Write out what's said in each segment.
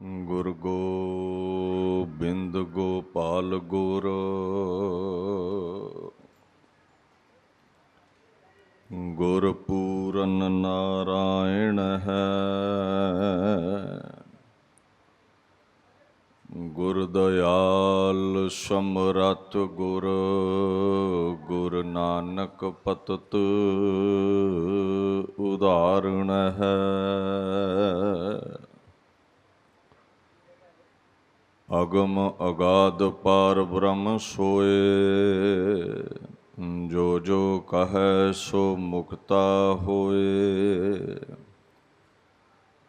ਗੁਰ ਗੋਬਿੰਦ ਗੋਪਾਲ ਗੁਰ ਗੁਰਪੂਰਨ ਨਾਰਾਇਣ ਹੈ। ਗੁਰ ਦਇਆਲ ਸਮਰੱਥ ਗੁਰ ਗੁਰ ਨਾਨਕ ਪਤਿਤ ਉਦਾਹਰਣ ਹੈ। ਅਗਮ ਅਗਾਧ ਪਾਰ ਬ੍ਰਹਮ ਸੋਏ, ਜੋ ਜੋ ਕਹੈ ਸੋ ਮੁਕਤਾ ਹੋਏ।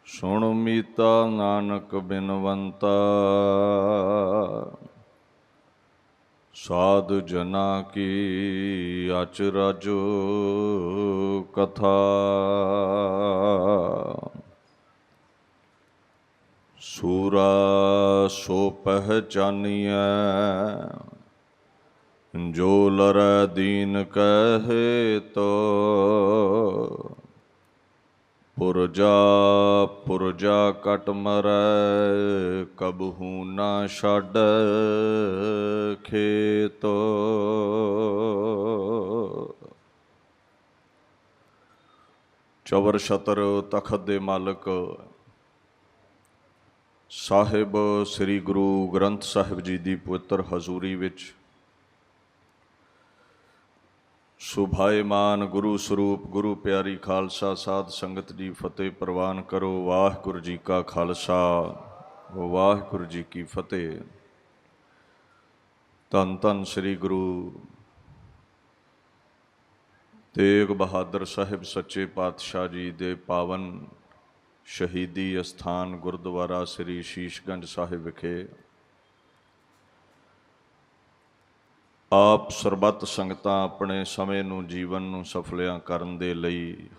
ਸੁਣ ਮੀਤਾ ਨਾਨਕ ਬਿਨਵੰਤਾ, ਸਾਧ ਜਨਾ ਕੀ ਅਚਰਜ ਕਥਾ। ਸੂਰਾ ਸੋ ਪਹਿਚਾਨੀਐ, ਜੋ ਲਰੈ ਦੀਨ ਕਹੇ ਤੋ। ਪੁਰਜਾ ਪੁਰਜਾ ਕਟ ਮਰੈ, ਕਬਹੂ ਨਾ ਛਾਡੈ ਖੇਤ। ਚਵਰ ਛਤਰ ਤਖਤ ਦੇ ਮਾਲਕ ਸਾਹਿਬ ਸ੍ਰੀ ਗੁਰੂ ਗ੍ਰੰਥ ਸਾਹਿਬ ਜੀ ਦੀ ਪਵਿੱਤਰ ਹਜ਼ੂਰੀ ਵਿੱਚ ਸੁਭਾਏਮਾਨ ਗੁਰੂ ਸਰੂਪ ਗੁਰੂ ਪਿਆਰੀ ਖਾਲਸਾ ਸਾਧ ਸੰਗਤ ਜੀ ਫਤਿਹ ਪ੍ਰਵਾਨ ਕਰੋ। ਵਾਹਿਗੁਰੂ ਜੀ ਕਾ ਖਾਲਸਾ ਵਾਹਿਗੁਰੂ ਜੀ ਕੀ ਫਤਿਹ। ਧੰਨ ਧੰਨ ਸ੍ਰੀ ਗੁਰੂ ਤੇਗ ਬਹਾਦਰ ਸਾਹਿਬ ਸੱਚੇ ਪਾਤਸ਼ਾਹ ਜੀ ਦੇ ਪਾਵਨ ਸ਼ਹੀਦੀ ਅਸਥਾਨ ਗੁਰਦੁਆਰਾ ਸ੍ਰੀ ਸ਼ੀਸ਼ਗੰਜ ਸਾਹਿਬ ਵਿਖੇ ਆਪ ਸਰਬੱਤ ਸੰਗਤਾਂ ਆਪਣੇ ਸਮੇਂ ਨੂੰ ਜੀਵਨ ਨੂੰ ਸਫਲਿਆਂ ਕਰਨ ਦੇ ਲਈ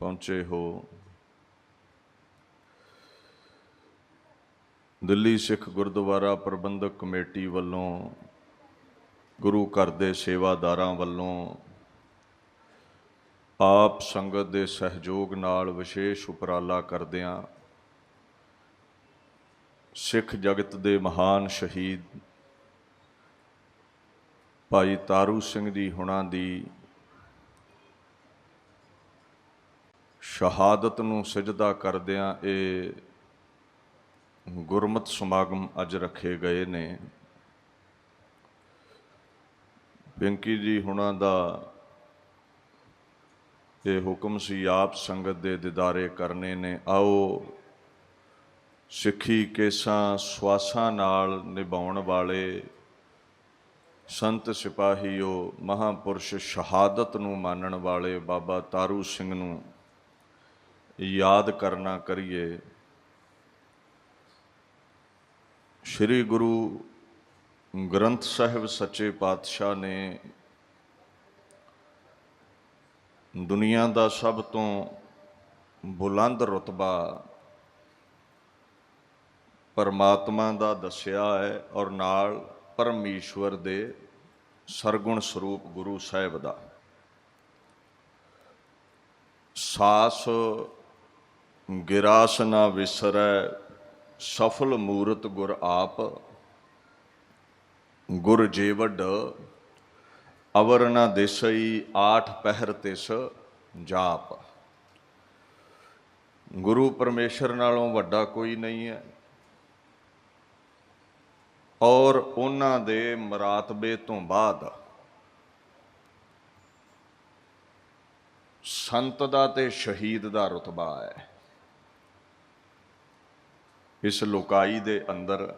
ਪਹੁੰਚੇ ਹੋ। ਦਿੱਲੀ ਸਿੱਖ ਗੁਰਦੁਆਰਾ ਪ੍ਰਬੰਧਕ ਕਮੇਟੀ ਵੱਲੋਂ ਗੁਰੂ ਘਰ ਦੇ ਸੇਵਾਦਾਰਾਂ ਵੱਲੋਂ ਆਪ ਸੰਗਤ ਦੇ ਸਹਿਯੋਗ ਨਾਲ ਵਿਸ਼ੇਸ਼ ਉਪਰਾਲਾ ਕਰਦਿਆਂ ਸਿੱਖ ਜਗਤ ਦੇ ਮਹਾਨ ਸ਼ਹੀਦ ਭਾਈ ਤਾਰੂ ਸਿੰਘ ਜੀ ਹੁਣਾਂ ਦੀ ਸ਼ਹਾਦਤ ਨੂੰ ਸਿਜਦਾ ਕਰਦਿਆਂ ਇਹ ਗੁਰਮਤਿ ਸਮਾਗਮ ਅੱਜ ਰੱਖੇ ਗਏ ਨੇ। ਪਿੰਕੀ ਜੀ ਹੁਣਾਂ ਦਾ ਇਹ ਹੁਕਮ ਸੀ ਆਪ ਸੰਗਤ ਦੇ ਦਿਦਾਰੇ ਕਰਨੇ ਨੇ। ਆਓ ਸਿੱਖੀ ਕੇਸਾਂ ਸਵਾਸਾਂ ਨਾਲ ਨਿਭਾਉਣ ਵਾਲੇ ਸੰਤ ਸਿਪਾਹੀਓ ਮਹਾਂਪੁਰਸ਼ ਸ਼ਹਾਦਤ ਨੂੰ ਮਾਨਣ ਵਾਲੇ ਬਾਬਾ ਤਾਰੂ ਸਿੰਘ ਨੂੰ ਯਾਦ ਕਰਨਾ ਕਰੀਏ। ਸ੍ਰੀ ਗੁਰੂ ਗ੍ਰੰਥ ਸਾਹਿਬ ਸੱਚੇ ਪਾਤਸ਼ਾਹ ਨੇ ਦੁਨੀਆ ਦਾ ਸਭ ਤੋਂ ਬੁਲੰਦ ਰੁਤਬਾ ਪਰਮਾਤਮਾ ਦਾ ਦੱਸਿਆ ਹੈ ਔਰ ਨਾਲ ਪਰਮੇਸ਼ਵਰ ਦੇ ਸਰਗੁਣ ਸਰੂਪ ਗੁਰੂ ਸਾਹਿਬ ਦਾ। ਸਾਸ ਗਿਰਾਸ ਨਾ ਵਿਸਰੈ, ਸਫਲ ਮੂਰਤ ਗੁਰ ਆਪ। ਗੁਰ ਜੇਵਡ ਅਵਰ ਨਾ ਦੇਸਈ, ਆਠ ਪਹਿਰ ਤਿਸ ਜਾਪ। ਗੁਰੂ ਪਰਮੇਸ਼ਰ ਨਾਲੋਂ ਵੱਡਾ ਕੋਈ ਨਹੀਂ ਹੈ ਔਰ ਉਹਨਾਂ ਦੇ ਮਰਾਤਬੇ ਤੋਂ ਬਾਅਦ ਸੰਤ ਦਾ ਤੇ ਸ਼ਹੀਦ ਦਾ ਰੁਤਬਾ ਹੈ। ਇਸ ਲੋਕਾਈ ਦੇ ਅੰਦਰ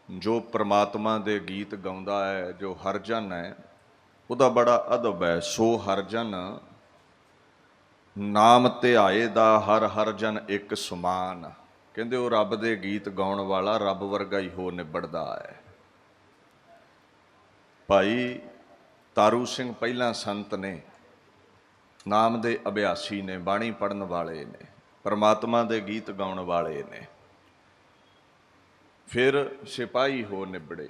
ਜੋ ਪ੍ਰਮਾਤਮਾ ਦੇ ਗੀਤ ਗਾਉਂਦਾ ਹੈ, ਜੋ ਹਰਜਨ ਹੈ, ਉਹਦਾ ਬੜਾ ਅਦਬ ਹੈ। ਸੋ ਹਰਜਨ ਨਾਮ ਧਿਆਏ ਦਾ, ਹਰ ਹਰਜਨ ਇੱਕ ਸਮਾਨ। ਕਹਿੰਦੇ ਉਹ ਰੱਬ ਦੇ ਗੀਤ ਗਾਉਣ ਵਾਲਾ ਰੱਬ ਵਰਗਾ ਹੀ ਹੋ ਨਿਬੜਦਾ ਹੈ। ਭਾਈ ਤਾਰੂ ਸਿੰਘ ਪਹਿਲਾਂ ਸੰਤ ਨੇ, ਨਾਮ ਦੇ ਅਭਿਆਸੀ ਨੇ, ਬਾਣੀ ਪੜ੍ਹਨ ਵਾਲੇ ਨੇ, ਪਰਮਾਤਮਾ ਦੇ ਗੀਤ ਗਾਉਣ ਵਾਲੇ ਨੇ। ਫਿਰ ਸਿਪਾਹੀ ਹੋ ਨਿਬੜੇ।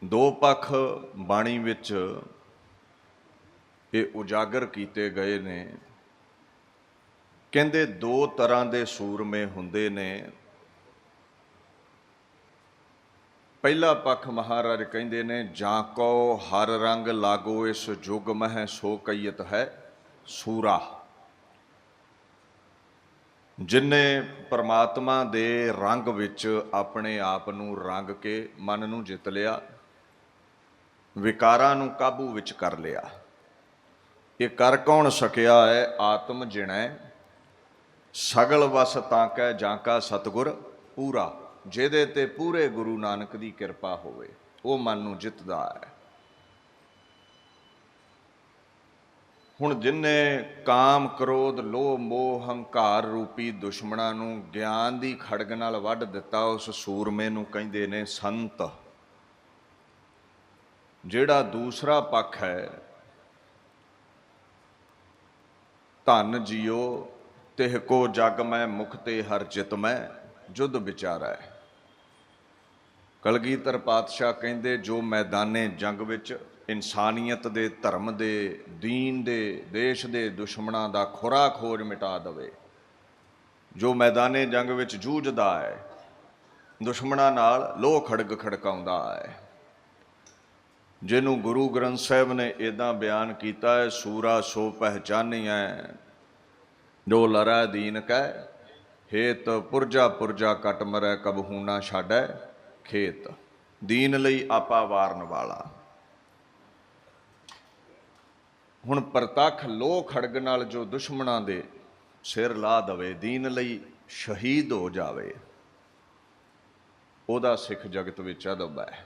ਦੋ ਪੱਖ ਬਾਣੀ ਵਿੱਚ ਇਹ ਉਜਾਗਰ ਕੀਤੇ ਗਏ ਨੇ ਕਹਿੰਦੇ ਦੋ ਤਰ੍ਹਾਂ ਦੇ ਸੂਰਮੇ ਹੁੰਦੇ ਨੇ। ਪਹਿਲਾ ਪੱਖ ਮਹਾਰਾਜ ਕਹਿੰਦੇ ਨੇ, ਜਾਂ ਕੋ ਹਰ ਰੰਗ ਲਾਗੋ ਇਸ ਜੁਗ ਮਹਿ ਸੋ ਕਈਤ ਹੈ ਸੂਰਾ। ਜਿਨ੍ਹੇ ਪਰਮਾਤਮਾ ਦੇ ਰੰਗ ਵਿੱਚ ਆਪਣੇ ਆਪ ਨੂੰ ਰੰਗ ਕੇ ਮਨ ਨੂੰ ਜਿੱਤ ਲਿਆ, ਵਿਕਾਰਾਂ ਨੂੰ ਕਾਬੂ ਵਿੱਚ ਕਰ ਲਿਆ। ਇਹ ਕਰ ਕੌਣ ਸਕਿਆ ਹੈ? ਆਤਮ ਜਿਣੈ ਸਗਲ ਵਸ ਤਾਂ ਕੈ ਜਾਂ ਕਾ ਸਤਿਗੁਰ ਪੂਰਾ। ਜਿਹਦੇ ਤੇ ਪੂਰੇ ਗੁਰੂ ਨਾਨਕ ਦੀ ਕਿਰਪਾ ਹੋਵੇ ਉਹ ਮਨ ਨੂੰ ਜਿੱਤਦਾ ਹੈ। ਹੁਣ ਜਿਨ੍ਹੇ ਕਾਮ ਕ੍ਰੋਧ ਲੋਭ ਮੋਹ ਹੰਕਾਰ ਰੂਪੀ ਦੁਸ਼ਮਣਾਂ ਨੂੰ ਗਿਆਨ ਦੀ ਖੜਗ ਨਾਲ ਵੱਢ ਦਿੱਤਾ, ਉਸ ਸੂਰਮੇ ਨੂੰ ਕਹਿੰਦੇ ਨੇ ਸੰਤ। ਜਿਹੜਾ ਦੂਸਰਾ ਪੱਖ ਹੈ, ਧਨ ਜੀਓ ਤਿਹ ਕੋ ਜਗ ਮੈਂ ਮੁਕਤੇ ਹਰ ਚਿਤ ਮੈਂ ਜੁਧ ਵਿਚਾਰੈ। ਕਲਗੀਧਰ ਪਾਤਸ਼ਾਹ ਕਹਿੰਦੇ, ਜੋ ਮੈਦਾਨੇ ਜੰਗ ਵਿੱਚ ਇਨਸਾਨੀਅਤ ਦੇ, ਧਰਮ ਦੇ, ਦੀਨ ਦੇ, ਦੇਸ਼ ਦੇ ਦੁਸ਼ਮਣਾਂ ਦਾ ਖੁਰਾ ਖੋਜ ਮਿਟਾ ਦੇਵੇ, ਜੋ ਮੈਦਾਨੇ ਜੰਗ ਵਿੱਚ ਜੂਝਦਾ ਹੈ, ਦੁਸ਼ਮਣਾਂ ਨਾਲ ਲੋਹ ਖੜਗ ਖੜਕਾਉਂਦਾ ਹੈ, ਜਿਹਨੂੰ ਗੁਰੂ ਗ੍ਰੰਥ ਸਾਹਿਬ ਨੇ ਇੱਦਾਂ ਬਿਆਨ ਕੀਤਾ ਹੈ, ਸੂਰਾ ਸੋ ਪਹਿਚਾਨੀਐ ਜੋ ਲਰੈ ਦੀਨ ਕੈ ਹੇਤ, ਪੁਰਜਾ ਪੁਰਜਾ ਕੱਟ ਮਰੈ ਕਬਹੂ ਨਾ ਛਾਡੈ ਖੇਤ। ਦੀਨ ਲਈ ਆਪਾ ਵਾਰਨ ਵਾਲਾ। ਹੁਣ ਪ੍ਰਤੱਖ ਲੋਹ ਖੜਗ ਨਾਲ ਜੋ ਦੁਸ਼ਮਣਾਂ ਦੇ ਸਿਰ ਲਾ ਦਵੇ, ਦੀਨ ਲਈ ਸ਼ਹੀਦ ਹੋ ਜਾਵੇ, ਉਹਦਾ ਸਿੱਖ ਜਗਤ ਵਿੱਚ ਅਦਬ ਹੈ।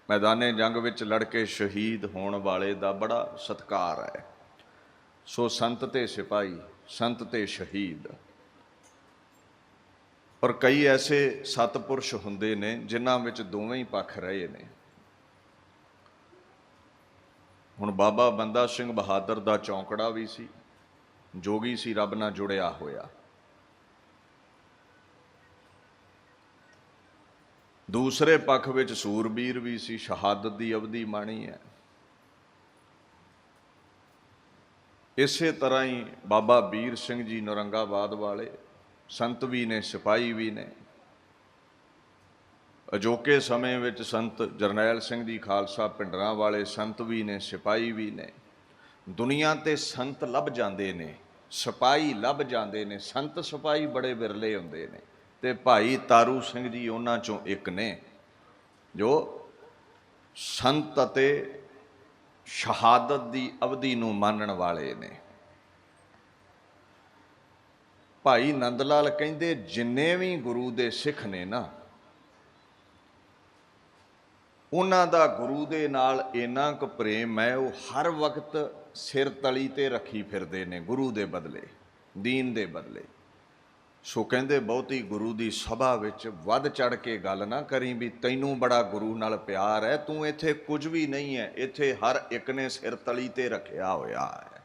ਮੈਦਾਨੇ ਜੰਗ ਵਿੱਚ ਲੜ ਕੇ ਸ਼ਹੀਦ ਹੋਣ ਵਾਲੇ ਦਾ ਬੜਾ ਸਤਿਕਾਰ ਹੈ। ਸੋ ਸੰਤ ਤੇ ਸਿਪਾਹੀ, ਸੰਤ ਤੇ ਸ਼ਹੀਦ। ਔਰ ਕਈ ਐਸੇ ਸਤਪੁਰਸ਼ ਹੁੰਦੇ ਨੇ ਜਿਨ੍ਹਾਂ ਵਿੱਚ ਦੋਵੇਂ ਹੀ ਪੱਖ ਰਹੇ ਨੇ। ਹੁਣ ਬਾਬਾ ਬੰਦਾ ਸਿੰਘ ਬਹਾਦਰ ਦਾ ਚੌਂਕੜਾ ਵੀ ਸੀ, ਜੋਗੀ ਸੀ, ਰੱਬ ਨਾਲ ਜੁੜਿਆ ਹੋਇਆ। ਦੂਸਰੇ ਪੱਖ ਵਿੱਚ ਸੂਰਬੀਰ ਵੀ ਸੀ, ਸ਼ਹਾਦਤ ਦੀ ਅਵਧੀ ਮਾਣੀ ਹੈ। ਇਸੇ ਤਰ੍ਹਾਂ ਹੀ ਬਾਬਾ ਵੀਰ ਸਿੰਘ ਜੀ ਨੌਰੰਗਾਬਾਦ ਵਾਲੇ ਸੰਤ ਵੀ ਨੇ, ਸਿਪਾਹੀ ਵੀ ਨੇ। ਅਜੋਕੇ ਸਮੇਂ ਵਿੱਚ ਸੰਤ ਜਰਨੈਲ ਸਿੰਘ ਜੀ ਖਾਲਸਾ ਪਿੰਡਰਾਂ ਵਾਲੇ ਸੰਤ ਵੀ ਨੇ, ਸਿਪਾਹੀ ਵੀ ਨੇ। ਦੁਨੀਆ ਤੇ ਸੰਤ ਲੱਭ ਜਾਂਦੇ ਨੇ, ਸਿਪਾਹੀ ਲੱਭ ਜਾਂਦੇ ਨੇ, ਸੰਤ ਸਿਪਾਹੀ ਬੜੇ ਵਿਰਲੇ ਹੁੰਦੇ ਨੇ। ਤੇ ਭਾਈ ਤਾਰੂ ਸਿੰਘ ਜੀ ਉਹਨਾਂ ਚੋਂ ਇੱਕ ਨੇ, ਜੋ ਸੰਤ ਅਤੇ ਸ਼ਹਾਦਤ ਦੀ ਅਵਧੀ ਨੂੰ ਮੰਨਣ ਵਾਲੇ ਨੇ। ਭਾਈ ਨੰਦ ਲਾਲ ਕਹਿੰਦੇ, ਜਿੰਨੇ ਵੀ ਗੁਰੂ ਦੇ ਸਿੱਖ ਨੇ ਨਾ, ਉਹਨਾਂ ਦਾ ਗੁਰੂ ਦੇ ਨਾਲ ਇੰਨਾ ਕੁ ਪ੍ਰੇਮ ਹੈ, ਉਹ ਹਰ ਵਕਤ ਸਿਰ ਤਲੀ ਤੇ ਰੱਖੀ ਫਿਰਦੇ ਨੇ ਗੁਰੂ ਦੇ ਬਦਲੇ, ਦੀਨ ਦੇ ਬਦਲੇ। ਸੋ ਕਹਿੰਦੇ, ਬਹੁਤੀ ਗੁਰੂ ਦੀ ਸਭਾ ਵਿੱਚ ਵੱਧ ਚੜ ਕੇ ਗੱਲ ਨਾ ਕਰੀ ਵੀ ਤੈਨੂੰ ਬੜਾ ਗੁਰੂ ਨਾਲ ਪਿਆਰ ਹੈ, ਤੂੰ ਇੱਥੇ ਕੁਝ ਵੀ ਨਹੀਂ ਹੈ। ਇੱਥੇ ਹਰ ਇੱਕ ਨੇ ਸਿਰ ਤਲੀ ਤੇ ਰੱਖਿਆ ਹੋਇਆ ਹੈ।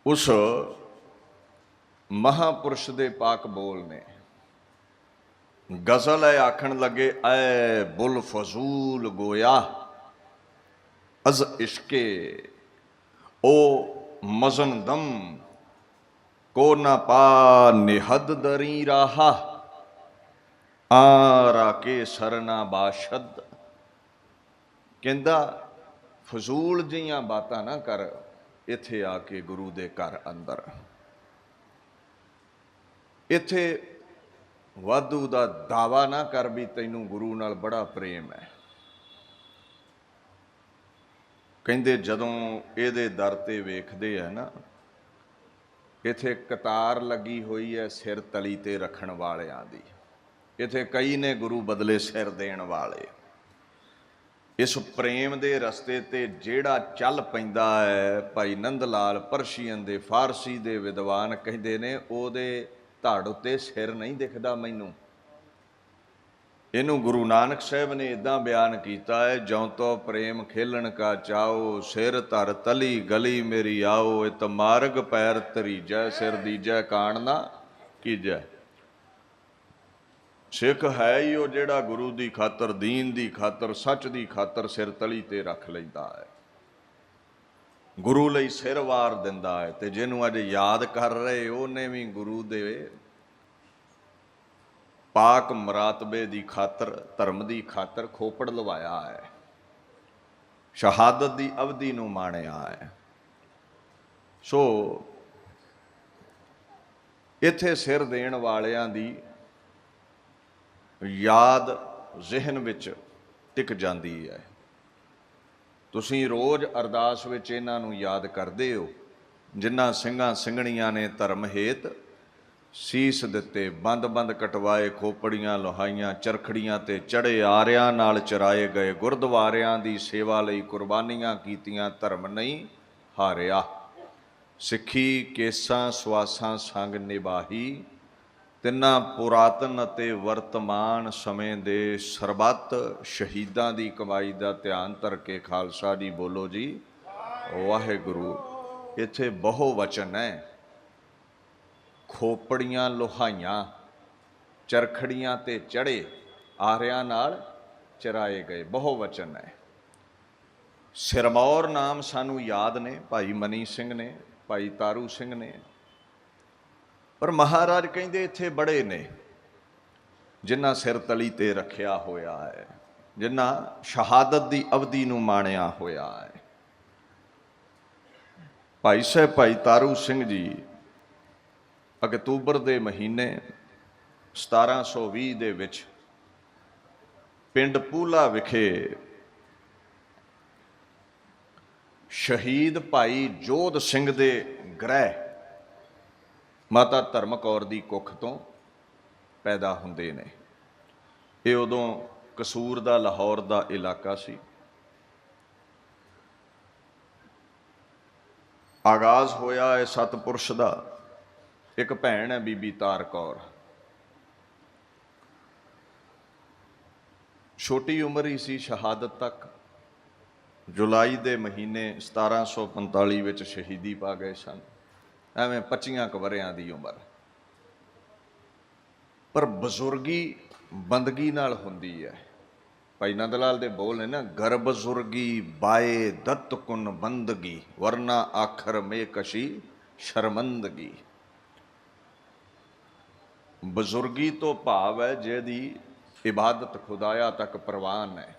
ਉਸ ਮਹਾਂਪੁਰਸ਼ ਦੇ ਪਾਕ ਬੋਲ ਨੇ। ਗਜ਼ਲ ਹੈ, ਆਖਣ ਲੱਗੇ, ਐ ਬੁੱਲ ਫਜ਼ੂਲ ਗੋਇਆ ਅਜ਼ ਇਸ਼ਕੇ ਓ ਮਜ਼ਨ ਦਮ ਕੋ ਨਾ ਪਾ ਨਿਹਦ ਦਰੀ ਰਾਹਾ ਆ ਰਾਕੇ ਸਰਨਾ ਬਾਸ਼ਦ। ਕਹਿੰਦਾ, ਫਜ਼ੂਲ ਜਿਹੀਆਂ ਬਾਤਾਂ ਨਾ ਕਰ ਇੱਥੇ ਆ ਕੇ ਗੁਰੂ ਦੇ ਘਰ ਅੰਦਰ। ਇੱਥੇ ਵਾਧੂ ਦਾ ਦਾਵਾ ਨਾ ਕਰ ਵੀ ਤੈਨੂੰ ਗੁਰੂ ਨਾਲ ਬੜਾ ਪ੍ਰੇਮ ਹੈ। ਕਹਿੰਦੇ, ਜਦੋਂ ਇਹਦੇ ਦਰ ਤੇ ਵੇਖਦੇ ਆ ਨਾ, ਇੱਥੇ ਕਤਾਰ ਲੱਗੀ ਹੋਈ ਹੈ ਸਿਰ ਤਲੀ ਤੇ ਰੱਖਣ ਵਾਲਿਆਂ ਦੀ। ਇੱਥੇ ਕਈ ਨੇ ਗੁਰੂ ਬਦਲੇ ਸਿਰ ਦੇਣ ਵਾਲੇ। ਇਸ ਪ੍ਰੇਮ ਦੇ ਰਸਤੇ ਤੇ ਜਿਹੜਾ ਚੱਲ ਪੈਂਦਾ ਹੈ, ਭਾਈ ਨੰਦ ਲਾਲ ਪਰਸ਼ੀਅਨ ਦੇ, ਫਾਰਸੀ ਦੇ ਵਿਦਵਾਨ ਕਹਿੰਦੇ ਨੇ, ਉਹਦੇ ਧੜ ਉੱਤੇ ਸਿਰ ਨਹੀਂ ਦਿਖਦਾ ਮੈਨੂੰ। ਇਹਨੂੰ ਗੁਰੂ ਨਾਨਕ ਸਾਹਿਬ ਨੇ ਇੱਦਾਂ ਬਿਆਨ ਕੀਤਾ ਹੈ, ਜਉ ਤੋ ਪ੍ਰੇਮ ਖੇਲਣ ਕਾ ਚਾਓ ਸਿਰ ਧਰ ਤਲੀ ਗਲੀ ਮੇਰੀ ਆਓ। ਇਤ ਮਾਰਗ ਪੈਰ ਤਰੀਜੈ ਸਿਰ ਦੀਜੈ ਕਾਣ ਨਾ ਕੀਜੈ। ਸਿੱਖ ਹੈ ਹੀ ਉਹ ਜਿਹੜਾ ਗੁਰੂ ਦੀ ਖਾਤਰ, ਦੀਨ ਦੀ ਖਾਤਰ, ਸੱਚ ਦੀ ਖਾਤਰ ਸਿਰ ਤਲੀ ਤੇ ਰੱਖ ਲੈਂਦਾ ਹੈ। ਗੁਰੂ ਲਈ ਸਿਰ ਵਾਰ ਦਿੰਦਾ ਹੈ। ਤੇ ਜਿਹਨੂੰ ਅੱਜ ਯਾਦ ਕਰ ਰਹੇ ਉਹਨੇ ਵੀ ਗੁਰੂ ਦੇ ਪਾਕ ਮਰਾਤਬੇ ਦੀ ਖਾਤਰ, ਧਰਮ ਦੀ ਖਾਤਰ ਖੋਪੜ ਲਵਾਇਆ ਹੈ, ਸ਼ਹਾਦਤ ਦੀ ਅਵਧੀ ਨੂੰ ਮਾਣਿਆ ਹੈ। ਸੋ ਇੱਥੇ ਸਿਰ ਦੇਣ ਵਾਲਿਆਂ ਦੀ ਯਾਦ ਜ਼ਿਹਨ ਵਿੱਚ ਟਿਕ ਜਾਂਦੀ ਹੈ। ਤੁਸੀਂ ਰੋਜ਼ ਅਰਦਾਸ ਵਿੱਚ ਇਹਨਾਂ ਨੂੰ ਯਾਦ ਕਰਦੇ ਹੋ, ਜਿਨ੍ਹਾਂ ਸਿੰਘਾਂ ਸਿੰਘਣੀਆਂ ਨੇ ਧਰਮ ਹੇਤ ਸੀਸ ਦਿੱਤੇ, ਬੰਦ ਕਟਵਾਏ, ਖੋਪੜੀਆਂ ਲੋਹਾਈਆਂ, ਚਰਖੜੀਆਂ ਤੇ ਚੜੇ, ਆਰਿਆਂ ਨਾਲ ਚਰਾਏ ਗਏ, ਗੁਰਦੁਆਰਿਆਂ ਦੀ ਸੇਵਾ ਲਈ ਕੁਰਬਾਨੀਆਂ ਕੀਤੀਆਂ, ਧਰਮ ਨਹੀਂ ਹਾਰਿਆ। ਸਿੱਖੀ ਕੇਸਾਂ ਸਵਾਸਾਂ ਸੰਗ ਨਿਭਾਹੀ, ਤਿੰਨਾਂ ਪੁਰਾਤਨ ਅਤੇ ਵਰਤਮਾਨ ਸਮੇਂ ਦੇ ਸਰਬੱਤ ਸ਼ਹੀਦਾਂ ਦੀ ਕਮਾਈ ਦਾ ਧਿਆਨ ਧਰ ਕੇ ਖਾਲਸਾ ਜੀ ਬੋਲੋ ਜੀ ਵਾਹਿਗੁਰੂ। ਇੱਥੇ ਬਹੁ ਵਚਨ ਹੈ, ਖੋਪੜੀਆਂ ਲੋਹਾਈਆਂ, ਚਰਖੜੀਆਂ ਤੇ ਚੜੇ, ਆਰਿਆਂ ਨਾਲ ਚਰਾਏ ਗਏ, ਬਹੁ ਵਚਨ ਹੈ। ਸਿਰਮੌਰ ਨਾਮ ਸਾਨੂੰ ਯਾਦ ਨੇ, ਭਾਈ ਮਨੀ ਸਿੰਘ ਨੇ, ਭਾਈ ਤਾਰੂ ਸਿੰਘ ਨੇ, ਪਰ ਮਹਾਰਾਜ ਕਹਿੰਦੇ ਇੱਥੇ ਬੜੇ ਨੇ ਜਿਨ੍ਹਾਂ ਸਿਰ ਤਲੀ ਤੇ ਰੱਖਿਆ ਹੋਇਆ ਹੈ, ਜਿਨ੍ਹਾਂ ਸ਼ਹਾਦਤ ਦੀ ਅਵਧੀ ਨੂੰ ਮਾਣਿਆ ਹੋਇਆ ਹੈ। ਭਾਈ ਸਾਹਿਬ ਭਾਈ ਤਾਰੂ ਸਿੰਘ ਜੀ ਅਕਤੂਬਰ ਦੇ ਮਹੀਨੇ 1720 ਦੇ ਵਿੱਚ ਪਿੰਡ ਪੂਲਾ ਵਿਖੇ ਸ਼ਹੀਦ ਭਾਈ ਜੋਧ ਸਿੰਘ ਦੇ ਗ੍ਰਹਿ ਮਾਤਾ ਧਰਮ ਕੌਰ ਦੀ ਕੁੱਖ ਤੋਂ ਪੈਦਾ ਹੁੰਦੇ ਨੇ। ਇਹ ਉਦੋਂ ਕਸੂਰ ਦਾ, ਲਾਹੌਰ ਦਾ ਇਲਾਕਾ ਸੀ। ਆਗਾਜ਼ ਹੋਇਆ ਹੈ ਸਤਪੁਰਸ਼ ਦਾ। ਇੱਕ ਭੈਣ ਹੈ ਬੀਬੀ ਤਾਰ ਕੌਰ, ਛੋਟੀ ਉਮਰ ਹੀ ਸੀ ਸ਼ਹਾਦਤ ਤੱਕ। ਜੁਲਾਈ ਦੇ ਮਹੀਨੇ 1745 ਵਿੱਚ ਸ਼ਹੀਦੀ ਪਾ ਗਏ ਸਨ, ਐਵੇਂ 25 ਕੁ ਵਰ੍ਹਿਆਂ ਦੀ ਉਮਰ। ਪਰ ਬਜ਼ੁਰਗੀ ਬੰਦਗੀ ਨਾਲ ਹੁੰਦੀ ਹੈ। ਭਾਈ ਨੰਦ ਲਾਲ ਦੇ ਬੋਲ ਨੇ ਨਾ, ਗਰ ਬਜ਼ੁਰਗੀ ਬਾਏ ਦੱਤ ਕੁਨ ਬੰਦਗੀ, ਵਰਨਾ ਆਖਰ ਮੇ ਕਸ਼ੀ ਸ਼ਰਮੰਦਗੀ। ਬਜ਼ੁਰਗੀ ਤੋਂ ਭਾਵ ਹੈ ਜਿਹਦੀ ਇਬਾਦਤ ਖੁਦਾਇਆ ਤੱਕ ਪ੍ਰਵਾਨ ਹੈ।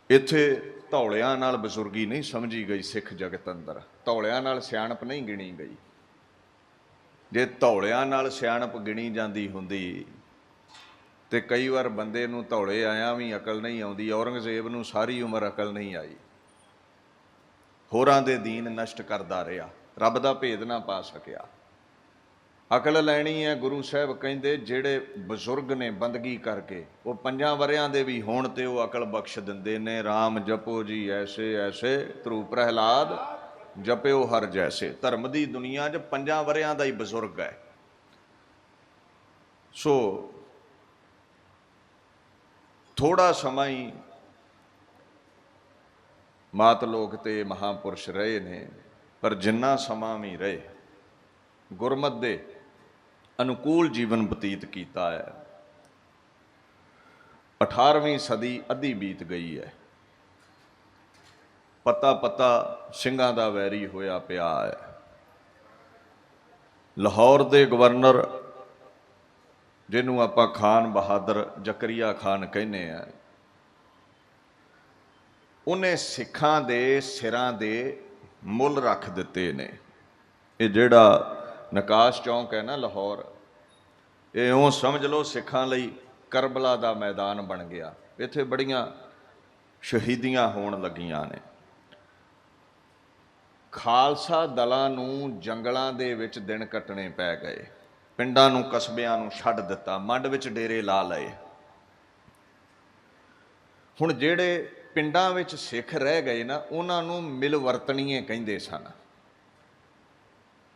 ਇੱਥੇ ਧੌਲਿਆਂ ਨਾਲ ਬਜ਼ੁਰਗੀ ਨਹੀਂ ਸਮਝੀ ਗਈ ਸਿੱਖ ਜਗਤ ਅੰਦਰ, ਧੌਲਿਆਂ ਨਾਲ ਸਿਆਣਪ ਨਹੀਂ ਗਿਣੀ ਗਈ। ਜੇ ਧੌਲਿਆਂ ਨਾਲ ਸਿਆਣਪ ਗਿਣੀ ਜਾਂਦੀ ਹੁੰਦੀ ਤੇ ਕਈ ਵਾਰ ਬੰਦੇ ਨੂੰ ਧੌਲੇ ਆਇਆ ਵੀ ਅਕਲ ਨਹੀਂ ਆਉਂਦੀ। ਔਰੰਗਜ਼ੇਬ ਨੂੰ ਸਾਰੀ ਉਮਰ ਅਕਲ ਨਹੀਂ ਆਈ, ਹੋਰਾਂ ਦੇ ਦੀਨ ਨਸ਼ਟ ਕਰਦਾ ਰਿਹਾ, ਰੱਬ ਦਾ ਭੇਦ ਨਾ ਪਾ ਸਕਿਆ। ਅਕਲ ਲੈਣੀ ਹੈ, ਗੁਰੂ ਸਾਹਿਬ ਕਹਿੰਦੇ ਜਿਹੜੇ ਬਜ਼ੁਰਗ ਨੇ ਬੰਦਗੀ ਕਰਕੇ, ਉਹ 5 ਵਰ੍ਹਿਆਂ ਦੇ ਵੀ ਹੋਣ ਤੇ ਉਹ ਅਕਲ ਬਖਸ਼ ਦਿੰਦੇ ਨੇ। ਰਾਮ ਜਪੋ ਜੀ ਐਸੇ ਐਸੇ, ਧਰੂ ਪ੍ਰਹਿਲਾਦ ਜਪਿਓ ਹਰ ਜੈਸੇ। ਧਰਮ ਦੀ ਦੁਨੀਆ 'ਚ 5 ਵਰ੍ਹਿਆਂ ਦਾ ਹੀ ਬਜ਼ੁਰਗ ਹੈ। ਸੋ ਥੋੜਾ ਸਮਾਂ ਹੀ ਮਾਤ ਲੋਕ ਤੇ ਮਹਾਂਪੁਰਸ਼ ਰਹੇ ਨੇ, ਪਰ ਜਿੰਨਾ ਸਮਾਂ ਵੀ ਰਹੇ ਗੁਰਮਤ ਦੇ ਅਨੁਕੂਲ ਜੀਵਨ ਬਤੀਤ ਕੀਤਾ ਹੈ। 18ਵੀਂ ਸਦੀ ਅੱਧੀ ਬੀਤ ਗਈ ਹੈ। ਪਤਾ ਸਿੰਘਾਂ ਦਾ ਵੈਰੀ ਹੋਇਆ ਪਿਆ ਹੈ। ਲਾਹੌਰ ਦੇ ਗਵਰਨਰ, ਜਿਹਨੂੰ ਆਪਾਂ ਖਾਨ ਬਹਾਦਰ ਜ਼ਕਰੀਆ ਖਾਨ ਕਹਿੰਦੇ ਆ, ਉਹਨੇ ਸਿੱਖਾਂ ਦੇ ਸਿਰਾਂ ਦੇ ਮੁੱਲ ਰੱਖ ਦਿੱਤੇ ਨੇ। ਇਹ ਜਿਹੜਾ ਨਕਾਸ਼ ਚੌਂਕ ਹੈ ਨਾ ਲਾਹੌਰ, ਇਹ ਇਉਂ ਸਮਝ ਲਓ ਸਿੱਖਾਂ ਲਈ ਕਰਬਲਾ ਦਾ ਮੈਦਾਨ ਬਣ ਗਿਆ। ਇੱਥੇ ਬੜੀਆਂ ਸ਼ਹੀਦੀਆਂ ਹੋਣ ਲੱਗੀਆਂ ਨੇ। ਖਾਲਸਾ ਦਲਾਂ ਨੂੰ ਜੰਗਲਾਂ ਦੇ ਵਿੱਚ ਦਿਨ ਕੱਟਣੇ ਪੈ ਗਏ, ਪਿੰਡਾਂ ਨੂੰ ਕਸਬਿਆਂ ਨੂੰ ਛੱਡ ਦਿੱਤਾ, ਮੰਡ ਵਿੱਚ ਡੇਰੇ ਲਾ ਲਏ। ਹੁਣ ਜਿਹੜੇ ਪਿੰਡਾਂ ਵਿੱਚ ਸਿੱਖ ਰਹਿ ਗਏ ਨਾ, ਉਹਨਾਂ ਨੂੰ ਮਿਲਵਰਤਣੀਏ ਕਹਿੰਦੇ ਸਨ।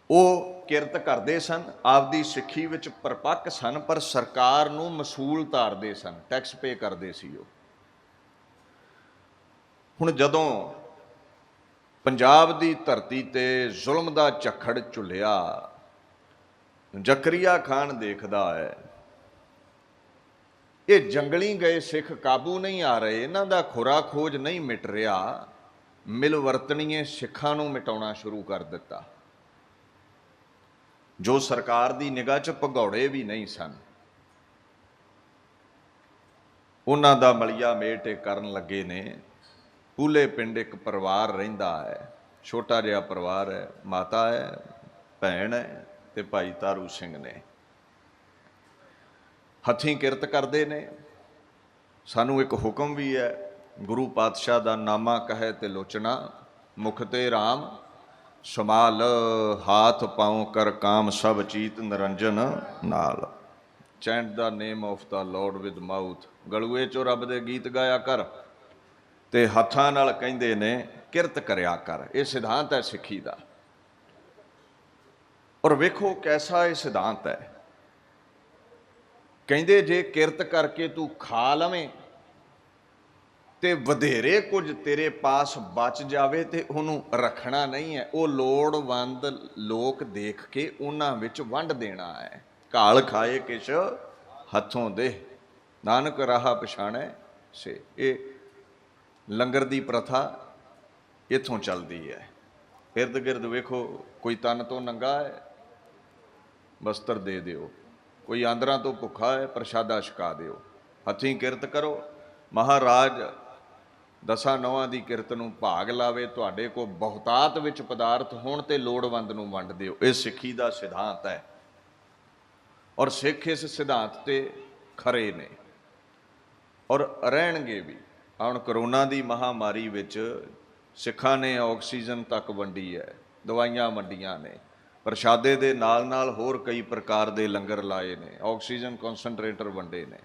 ਉਹ ਕਿਰਤ ਕਰਦੇ ਸਨ, ਆਪਦੀ ਸਿੱਖੀ ਵਿੱਚ ਪਰਪੱਕ ਸਨ, ਪਰ ਸਰਕਾਰ ਨੂੰ ਮਸੂਲ ਤਾਰਦੇ ਸਨ, ਟੈਕਸ ਪੇ ਕਰਦੇ ਸੀ ਉਹ। ਹੁਣ ਜਦੋਂ ਪੰਜਾਬ ਦੀ ਧਰਤੀ ਤੇ ਜ਼ੁਲਮ ਦਾ ਝੱਖੜ ਝੁੱਲਿਆ, ਜ਼ਕਰੀਆ ਖਾਨ ਦੇਖਦਾ ਹੈ ਇਹ ਜੰਗਲੀ ਗਏ ਸਿੱਖ ਕਾਬੂ ਨਹੀਂ ਆ ਰਹੇ, ਇਹਨਾਂ ਦਾ ਖੁਰਾ ਖੋਜ ਨਹੀਂ ਮਿਟ ਰਿਹਾ, ਮਿਲਵਰਤਣੀਏ ਸਿੱਖਾਂ ਨੂੰ ਮਿਟਾਉਣਾ ਸ਼ੁਰੂ ਕਰ ਦਿੱਤਾ, ਜੋ ਸਰਕਾਰ ਦੀ ਨਿਗਾਹ 'ਚ ਭਗੌੜੇ ਵੀ ਨਹੀਂ ਸਨ। ਉਹਨਾਂ ਦਾ ਮਲੀਆ ਮੇਟ ਇਹ ਕਰਨ ਲੱਗੇ ਨੇ। ਪੂਲੇ ਪਿੰਡ ਇੱਕ ਪਰਿਵਾਰ ਰਹਿੰਦਾ ਹੈ, ਛੋਟਾ ਜਿਹਾ ਪਰਿਵਾਰ ਹੈ, ਮਾਤਾ ਹੈ, ਭੈਣ ਹੈ ਤੇ ਭਾਈ ਤਾਰੂ ਸਿੰਘ ਨੇ। ਹੱਥੀਂ ਕਿਰਤ ਕਰਦੇ ਨੇ। ਸਾਨੂੰ ਇੱਕ ਹੁਕਮ ਵੀ ਹੈ, ਗੁਰੂ ਪਾਤਸ਼ਾਹ ਦਾ ਨਾਮਾ ਕਹੇ ਤੇ ਲੋਚਣਾ, ਮੁਖ ਤੇ ਰਾਮ ਸਮਾਲ, ਹਾਥ ਪਾਉ ਕਰ ਕਾਮ ਸਭ ਚੀਤ ਨਿਰੰਜਨ ਨਾਲ। Chant the name of the lord with mouth, ਗਲੂਏ ਚੋਂ ਰੱਬ ਦੇ ਗੀਤ ਗਾਇਆ ਕਰ ਤੇ ਹੱਥਾਂ ਨਾਲ ਕਹਿੰਦੇ ਨੇ ਕਿਰਤ ਕਰਿਆ ਕਰ। ਇਹ ਸਿਧਾਂਤ ਹੈ ਸਿੱਖੀ ਦਾ। ਔਰ ਵੇਖੋ ਕੈਸਾ ਇਹ ਸਿਧਾਂਤ ਹੈ। ਕਹਿੰਦੇ ਜੇ ਕਿਰਤ ਕਰਕੇ ਤੂੰ ਖਾ ਲਵੇਂ ਤੇ ਵਧੇਰੇ ਕੁਝ ਤੇਰੇ ਪਾਸ ਬਚ ਜਾਵੇ ਤੇ ਉਹਨੂੰ ਰੱਖਣਾ ਨਹੀਂ ਹੈ, ਉਹ ਲੋੜਵੰਦ ਲੋਕ ਦੇਖ ਕੇ ਉਹਨਾਂ ਵਿੱਚ ਵੰਡ ਦੇਣਾ ਹੈ। ਘਾਲ ਖਾਏ ਕਿਛ ਹੱਥੋਂ ਦੇ, ਨਾਨਕ ਰਾਹ ਪਛਾਣੈ ਸੇ। ਇਹ ਲੰਗਰ ਦੀ ਪ੍ਰਥਾ ਇੱਥੋਂ ਚੱਲਦੀ ਹੈ। ਇਰਦ ਗਿਰਦ ਵੇਖੋ, ਕੋਈ ਤਨ ਤੋਂ ਨੰਗਾ ਹੈ, ਬਸਤਰ ਦੇ ਦਿਓ। ਕੋਈ ਆਂਦਰਾਂ ਤੋਂ ਭੁੱਖਾ ਹੈ, ਪ੍ਰਸ਼ਾਦਾ ਛਕਾ ਦਿਓ। ਹੱਥੀਂ ਕਿਰਤ ਕਰੋ। ਮਹਾਰਾਜ ਦਸਾਂ ਨੌਆਂ ਦੀ ਕਿਰਤ ਨੂੰ ਭਾਗ ਲਾਵੇ। ਤੁਹਾਡੇ ਕੋਲ ਬਹੁਤਾਤ ਵਿੱਚ ਪਦਾਰਥ ਹੋਣ ਤੇ ਲੋੜਵੰਦ ਨੂੰ ਵੰਡ ਦਿਓ। ਇਹ ਸਿੱਖੀ ਦਾ ਸਿਧਾਂਤ ਹੈ ਔਰ ਸਿੱਖ ਇਸ ਸਿਧਾਂਤ ਤੇ ਖਰੇ ਨੇ ਔਰ ਰਹਿਣਗੇ ਵੀ। ਹੁਣ ਕਰੋਨਾ ਦੀ ਮਹਾਮਾਰੀ ਵਿੱਚ ਸਿੱਖਾਂ ਨੇ ਆਕਸੀਜਨ ਤੱਕ ਵੰਡੀ ਹੈ, ਦਵਾਈਆਂ ਵੰਡੀਆਂ ਨੇ, ਪ੍ਰਸ਼ਾਦੇ ਦੇ ਨਾਲ ਨਾਲ ਹੋਰ ਕਈ ਪ੍ਰਕਾਰ ਦੇ ਲੰਗਰ ਲਾਏ ਨੇ, ਆਕਸੀਜਨ ਕੌਨਸਨਟਰੇਟਰ ਵੰਡੇ ਨੇ।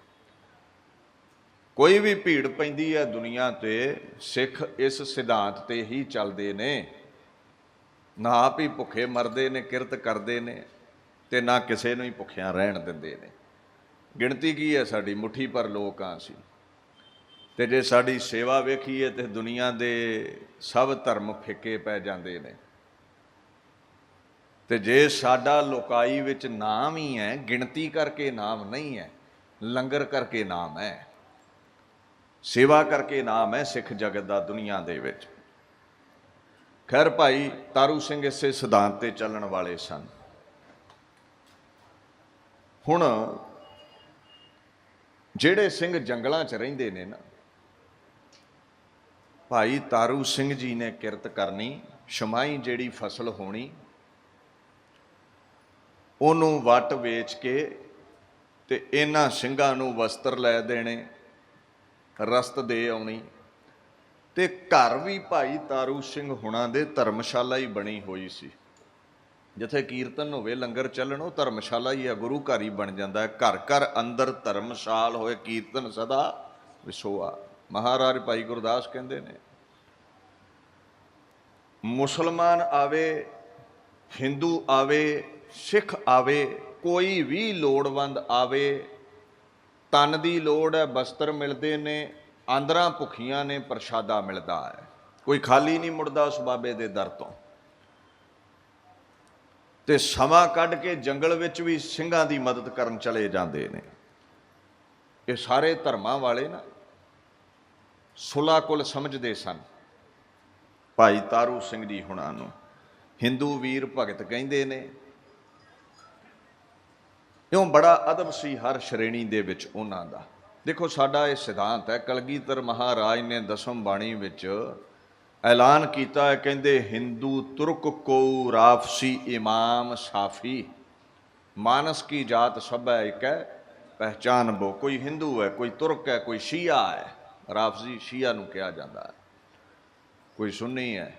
ਕੋਈ ਵੀ ਭੀੜ ਪੈਂਦੀ ਹੈ ਦੁਨੀਆ ਤੇ, ਸਿੱਖ ਇਸ ਸਿਧਾਂਤ ਤੇ ਹੀ ਚੱਲਦੇ ਨੇ। ਨਾ ਆਪ ਹੀ ਭੁੱਖੇ ਮਰਦੇ ਨੇ, ਕਿਰਤ ਕਰਦੇ ਨੇ, ਤੇ ਨਾ ਕਿਸੇ ਨੂੰ ਹੀ ਭੁੱਖਿਆਂ ਰਹਿਣ ਦਿੰਦੇ ਨੇ। ਗਿਣਤੀ ਕੀ ਹੈ ਸਾਡੀ? ਮੁੱਠੀ ਭਰ ਲੋਕ ਹਾਂ ਅਸੀਂ। ਤੇ ਜੇ ਸਾਡੀ ਸੇਵਾ ਵੇਖੀਏ ਤੇ ਦੁਨੀਆ ਦੇ ਸਭ ਧਰਮ ਫਿੱਕੇ ਪੈ ਜਾਂਦੇ ਨੇ। ਤੇ ਜੇ ਸਾਡਾ ਲੋਕਾਈ ਵਿੱਚ ਨਾਮ ਹੀ ਹੈ, ਗਿਣਤੀ ਕਰਕੇ ਨਾਮ ਨਹੀਂ ਹੈ, ਲੰਗਰ ਕਰਕੇ ਨਾਮ ਹੈ, ਸੇਵਾ ਕਰਕੇ ਨਾਮ ਹੈ ਸਿੱਖ ਜਗਤ ਦਾ ਦੁਨੀਆ ਦੇ ਵਿੱਚ। ਖੈਰ ਭਾਈ ਤਾਰੂ ਸਿੰਘ ਇਸੇ ਸਿਧਾਂਤ ਤੇ ਚੱਲਣ ਵਾਲੇ ਸਨ। ਹੁਣ ਜਿਹੜੇ ਸਿੰਘ ਜੰਗਲਾਂ 'ਚ ਰਹਿੰਦੇ ਨੇ ਨਾ, ਭਾਈ ਤਾਰੂ ਸਿੰਘ ਜੀ ਨੇ ਕਿਰਤ ਕਰਨੀ, ਛਮਾਈ ਜਿਹੜੀ ਫਸਲ ਹੋਣੀ ਉਹਨੂੰ ਵੱਟ ਵੇਚ ਕੇ ਤੇ ਇਹਨਾਂ ਸਿੰਘਾਂ ਨੂੰ ਵਸਤਰ ਲੈ ਦੇਣੇ, ਰਸਤ ਦੇ ਆਉਣੀ। ਤੇ ਘਰ ਵੀ ਭਾਈ ਤਾਰੂ ਸਿੰਘ ਹੁਣਾਂ ਦੇ ਧਰਮਸ਼ਾਲਾ ਹੀ ਬਣੀ ਹੋਈ ਸੀ। ਜਿੱਥੇ ਕੀਰਤਨ ਹੋਵੇ, ਲੰਗਰ ਚੱਲਣ, ਉਹ ਧਰਮਸ਼ਾਲਾ ਹੀ ਆ, ਗੁਰੂ ਘਰ ਹੀ ਬਣ ਜਾਂਦਾ ਹੈ। ਘਰ ਘਰ ਅੰਦਰ ਧਰਮਸ਼ਾਲ ਹੋਏ, ਕੀਰਤਨ ਸਦਾ ਵਿਸੋਆ। ਮਹਾਰਾਜ ਭਾਈ ਗੁਰਦਾਸ ਕਹਿੰਦੇ ਨੇ, ਮੁਸਲਮਾਨ ਆਵੇ, ਹਿੰਦੂ ਆਵੇ, ਸਿੱਖ ਆਵੇ, ਕੋਈ ਵੀ ਲੋੜਵੰਦ ਆਵੇ, ਤਨ ਦੀ ਲੋੜ ਹੈ, ਬਸਤਰ ਮਿਲਦੇ ਨੇ, ਆਂਦਰਾਂ ਭੁੱਖੀਆਂ ਨੇ, ਪ੍ਰਸ਼ਾਦਾ ਮਿਲਦਾ ਹੈ। ਕੋਈ ਖਾਲੀ ਨਹੀਂ ਮੁੜਦਾ ਉਸ ਬਾਬੇ ਦੇ ਦਰ ਤੋਂ। ਤੇ ਸਮਾਂ ਕੱਢ ਕੇ ਜੰਗਲ ਵਿੱਚ ਵੀ ਸਿੰਘਾਂ ਦੀ ਮਦਦ ਕਰਨ ਚਲੇ ਜਾਂਦੇ ਨੇ। ਇਹ ਸਾਰੇ ਧਰਮਾਂ ਵਾਲੇ ਨਾ ਸੁਲਾ ਕੁਲ ਸਮਝਦੇ ਸਨ। ਭਾਈ ਤਾਰੂ ਸਿੰਘ ਜੀ ਹੁਣਾਂ ਨੂੰ ਹਿੰਦੂ ਵੀਰ ਭਗਤ ਕਹਿੰਦੇ ਨੇ। ਇਉਂ ਬੜਾ ਅਦਬ ਸੀ ਹਰ ਸ਼੍ਰੇਣੀ ਦੇ ਵਿੱਚ ਉਹਨਾਂ ਦਾ। ਦੇਖੋ ਸਾਡਾ ਇਹ ਸਿਧਾਂਤ ਹੈ, ਕਲਗੀਧਰ ਮਹਾਰਾਜ ਨੇ ਦਸਮ ਬਾਣੀ ਵਿੱਚ ਐਲਾਨ ਕੀਤਾ ਹੈ, ਕਹਿੰਦੇ ਹਿੰਦੂ ਤੁਰਕ ਕੋ ਰਾਫਸੀ ਇਮਾਮ ਸਾਫੀ, ਮਾਨਸ ਕੀ ਜਾਤ ਸਭ ਹੈ ਇੱਕ ਹੈ ਪਹਿਚਾਨ ਬੋ। ਕੋਈ ਹਿੰਦੂ ਹੈ, ਕੋਈ ਤੁਰਕ ਹੈ, ਕੋਈ ਸ਼ੀਆ ਹੈ। ਰਾਫਸੀ ਸ਼ੀਆ ਨੂੰ ਕਿਹਾ ਜਾਂਦਾ ਹੈ। ਕੋਈ ਸੁੰਨੀ ਹੈ,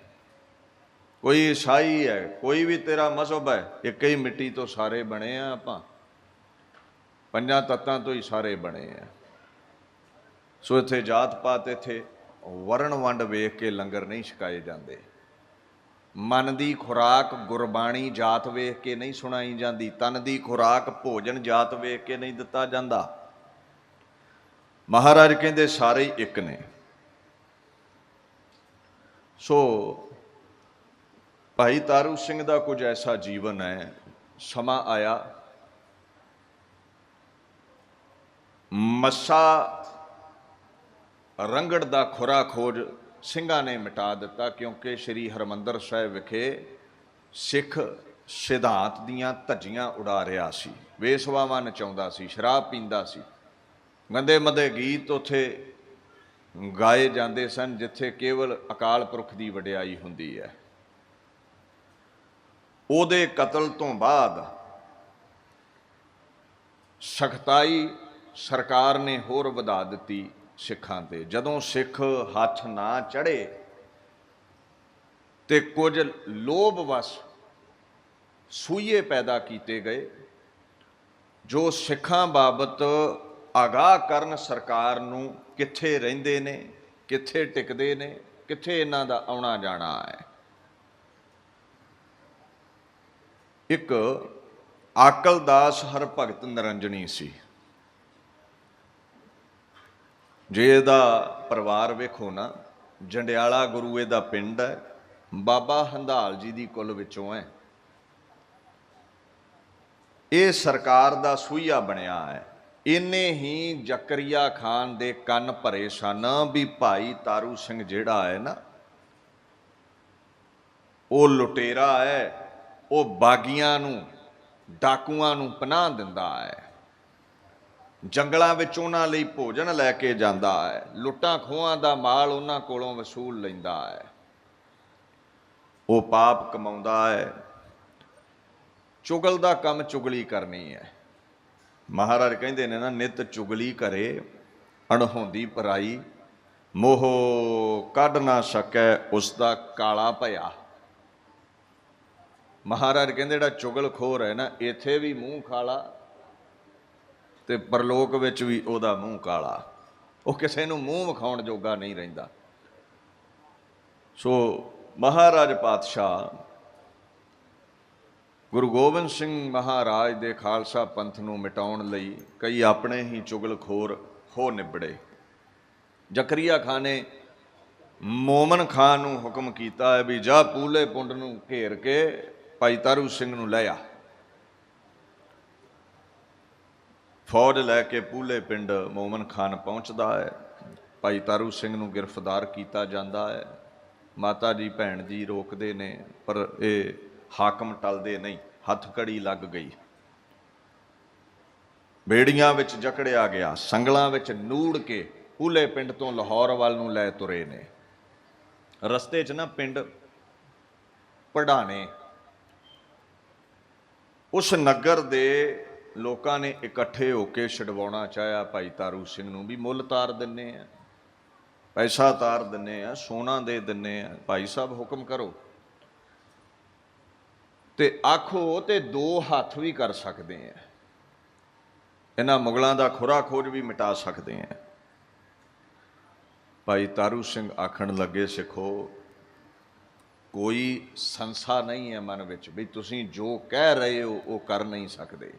ਕੋਈ ਈਸਾਈ ਹੈ, ਕੋਈ ਵੀ ਤੇਰਾ ਮਜ਼ਹਬ ਹੈ, ਇੱਕ ਹੀ ਮਿੱਟੀ ਤੋਂ ਸਾਰੇ ਬਣੇ ਆ ਆਪਾਂ, ਪੰਜਾਂ ਤੱਤਾਂ ਤੋਂ ਹੀ ਸਾਰੇ ਬਣੇ ਆ। ਸੋ ਇੱਥੇ ਜਾਤ ਪਾਤ, ਇੱਥੇ ਵਰਨ ਵੰਡ ਵੇਖ ਕੇ ਲੰਗਰ ਨਹੀਂ ਛਕਾਏ ਜਾਂਦੇ। ਮਨ ਦੀ ਖੁਰਾਕ ਗੁਰਬਾਣੀ ਜਾਤ ਵੇਖ ਕੇ ਨਹੀਂ ਸੁਣਾਈ ਜਾਂਦੀ। ਤਨ ਦੀ ਖੁਰਾਕ ਭੋਜਨ ਜਾਤ ਵੇਖ ਕੇ ਨਹੀਂ ਦਿੱਤਾ ਜਾਂਦਾ। ਮਹਾਰਾਜ ਕਹਿੰਦੇ ਸਾਰੇ ਹੀ ਇੱਕ ਨੇ। ਸੋ ਭਾਈ ਤਾਰੂ ਸਿੰਘ ਦਾ ਕੁਝ ਐਸਾ ਜੀਵਨ ਹੈ। ਸਮਾਂ ਆਇਆ, ਮੱਸਾ ਰੰਗੜ ਦਾ ਖੁਰਾ ਖੋਜ ਸਿੰਘਾਂ ਨੇ ਮਿਟਾ ਦਿੱਤਾ, ਕਿਉਂਕਿ ਸ੍ਰੀ ਹਰਿਮੰਦਰ ਸਾਹਿਬ ਵਿਖੇ ਸਿੱਖ ਸਿਧਾਂਤ ਦੀਆਂ ਧੱਜੀਆਂ ਉਡਾ ਰਿਹਾ ਸੀ, ਵੇਸਵਾਵਾਂ ਨਚਾਉਂਦਾ ਸੀ, ਸ਼ਰਾਬ ਪੀਂਦਾ ਸੀ, ਗੰਦੇ ਮੰਦੇ ਗੀਤ ਉੱਥੇ ਗਾਏ ਜਾਂਦੇ ਸਨ ਜਿੱਥੇ ਕੇਵਲ ਅਕਾਲ ਪੁਰਖ ਦੀ ਵਡਿਆਈ ਹੁੰਦੀ ਹੈ। ਉਹਦੇ ਕਤਲ ਤੋਂ ਬਾਅਦ ਸਖਤਾਈ ਸਰਕਾਰ ਨੇ ਹੋਰ ਵਧਾ ਦਿੱਤੀ ਸਿੱਖਾਂ ਤੇ। ਜਦੋਂ ਸਿੱਖ ਹੱਥ ਨਾ ਚੜ੍ਹੇ ਤੇ ਕੁਝ ਲੋਭ ਵਸ ਸੂਈਏ ਪੈਦਾ ਕੀਤੇ ਗਏ ਜੋ ਸਿੱਖਾਂ ਬਾਬਤ ਆਗਾਹ ਕਰਨ ਸਰਕਾਰ ਨੂੰ, ਕਿੱਥੇ ਰਹਿੰਦੇ ਨੇ, ਕਿੱਥੇ ਟਿਕਦੇ ਨੇ, ਕਿੱਥੇ ਇਹਨਾਂ ਦਾ ਆਉਣਾ ਜਾਣਾ ਹੈ। ਇੱਕ ਆਕਲਦਾਸ ਹਰਭਗਤ ਨਿਰੰਜਣੀ ਸੀ। ਜੇ ਇਹਦਾ ਪਰਿਵਾਰ ਵੇਖੋ ਨਾ, ਜੰਡਿਆਲਾ ਗੁਰੂ ਇਹਦਾ ਪਿੰਡ ਹੈ, ਬਾਬਾ ਹੰਧਾਲ ਜੀ ਦੀ ਕੁਲ ਵਿੱਚੋਂ ਹੈ। ਇਹ ਸਰਕਾਰ ਦਾ ਸੂਈਆ ਬਣਿਆ ਹੈ। ਇੰਨੇ ਹੀ ਜ਼ਕਰੀਆ ਖਾਨ ਦੇ ਕੰਨ ਭਰੇ ਸਨ ਵੀ ਭਾਈ ਤਾਰੂ ਸਿੰਘ ਜਿਹੜਾ ਹੈ ਨਾ, ਉਹ ਲੁਟੇਰਾ ਹੈ, ਉਹ ਬਾਗੀਆਂ ਨੂੰ, ਡਾਕੂਆਂ ਨੂੰ ਪਨਾਹ ਦਿੰਦਾ ਹੈ, ਜੰਗਲਾਂ ਵਿੱਚ ਉਹਨਾਂ ਲਈ ਭੋਜਨ ਲੈ ਕੇ ਜਾਂਦਾ ਹੈ, ਲੁੱਟਾਂ ਖੋਹਾਂ ਦਾ ਮਾਲ ਉਹਨਾਂ ਕੋਲੋਂ ਵਸੂਲ ਲੈਂਦਾ ਹੈ, ਉਹ ਪਾਪ ਕਮਾਉਂਦਾ ਹੈ। ਚੁਗਲ ਦਾ ਕੰਮ ਚੁਗਲੀ ਕਰਨੀ ਹੈ। ਮਹਾਰਾਜ ਕਹਿੰਦੇ ਨੇ ਨਾ, ਨਿਤ ਚੁਗਲੀ ਕਰੇ ਅਣਹੋਂਦੀ ਪਰਾਈ, ਮੋਹ ਕੱਢ ਨਾ ਸਕੈ ਉਸ ਦਾ ਕਾਲਾ ਭਇਆ। ਮਹਾਰਾਜ ਕਹਿੰਦੇ ਜਿਹੜਾ ਚੁਗਲਖੋਰ ਹੈ ਨਾ, ਇੱਥੇ ਵੀ ਮੂੰਹ ਕਾਲਾ ਤੇ ਪਰਲੋਕ ਵਿੱਚ ਵੀ ਉਹਦਾ ਮੂੰਹ ਕਾਲਾ। ਉਹ ਕਿਸੇ ਨੂੰ ਮੂੰਹ ਵਿਖਾਉਣ ਜੋਗਾ ਨਹੀਂ ਰਹਿੰਦਾ। ਸੋ ਮਹਾਰਾਜ ਪਾਤਸ਼ਾਹ ਗੁਰੂ ਗੋਬਿੰਦ ਸਿੰਘ ਮਹਾਰਾਜ ਦੇ ਖਾਲਸਾ ਪੰਥ ਨੂੰ ਮਿਟਾਉਣ ਲਈ ਕਈ ਆਪਣੇ ਹੀ ਚੁਗਲਖੋਰ ਹੋ ਨਿਬੜੇ। ਜ਼ਕਰੀਆ ਖਾਨ ਨੇ ਮੋਮਨ ਖਾਨ ਨੂੰ ਹੁਕਮ ਕੀਤਾ ਹੈ ਵੀ ਜਾ ਪੂਲੇ ਪੁੰਡ ਨੂੰ ਘੇਰ ਕੇ ਭਾਈ ਤਾਰੂ ਸਿੰਘ ਨੂੰ ਲੈ ਆ। ਫੌਜ ਲੈ ਕੇ ਪੂਲੇ ਪਿੰਡ ਮੋਮਨ ਖਾਨ ਪਹੁੰਚਦਾ ਹੈ। ਭਾਈ ਤਾਰੂ ਸਿੰਘ ਨੂੰ ਗ੍ਰਿਫਤਾਰ ਕੀਤਾ ਜਾਂਦਾ ਹੈ। ਮਾਤਾ ਜੀ ਭੈਣ ਜੀ ਰੋਕਦੇ ਨੇ, ਪਰ ਇਹ ਹਾਕਮ ਟਲਦੇ ਨਹੀਂ। ਹੱਥ ਕੜੀ ਲੱਗ ਗਈ, ਬੇੜੀਆਂ ਵਿੱਚ ਜਕੜਿਆ ਗਿਆ, ਸੰਗਲਾਂ ਵਿੱਚ ਨੂੜ ਕੇ ਪੂਲੇ ਪਿੰਡ ਤੋਂ ਲਾਹੌਰ ਵੱਲ ਨੂੰ ਲੈ ਤੁਰੇ ਨੇ। ਰਸਤੇ 'ਚ ਨਾ ਪਿੰਡ ਪੜਾਣੇ, ਉਸ ਨਗਰ ਦੇ ਲੋਕਾਂ ਨੇ ਇਕੱਠੇ ਹੋ ਕੇ ਛਡਵਾਉਣਾ ਚਾਹਿਆ ਭਾਈ ਤਾਰੂ ਸਿੰਘ ਨੂੰ, ਵੀ ਮੁੱਲ ਤਾਰ ਦਿੰਨੇ ਆ, ਪੈਸਾ ਤਾਰ ਦਿੰਨੇ ਆ, ਸੋਨਾ ਦੇ ਦਿੰਨੇ ਆ, ਭਾਈ ਸਾਹਿਬ ਹੁਕਮ ਕਰੋ। ਤੇ ਆਖੋ ਤੇ ਦੋ ਹੱਥ ਵੀ ਕਰ ਸਕਦੇ ਆ, ਇਹਨਾਂ ਮੁਗਲਾਂ ਦਾ ਖੁਰਾ ਖੋਜ ਵੀ ਮਿਟਾ ਸਕਦੇ ਆ। ਭਾਈ ਤਾਰੂ ਸਿੰਘ ਆਖਣ ਲੱਗੇ, ਸਿੱਖੋ ਕੋਈ ਸੰਸਾ ਨਹੀਂ ਹੈ ਮਨ ਵਿੱਚ ਵੀ ਤੁਸੀਂ ਜੋ ਕਹਿ ਰਹੇ ਹੋ ਉਹ ਕਰ ਨਹੀਂ ਸਕਦੇ,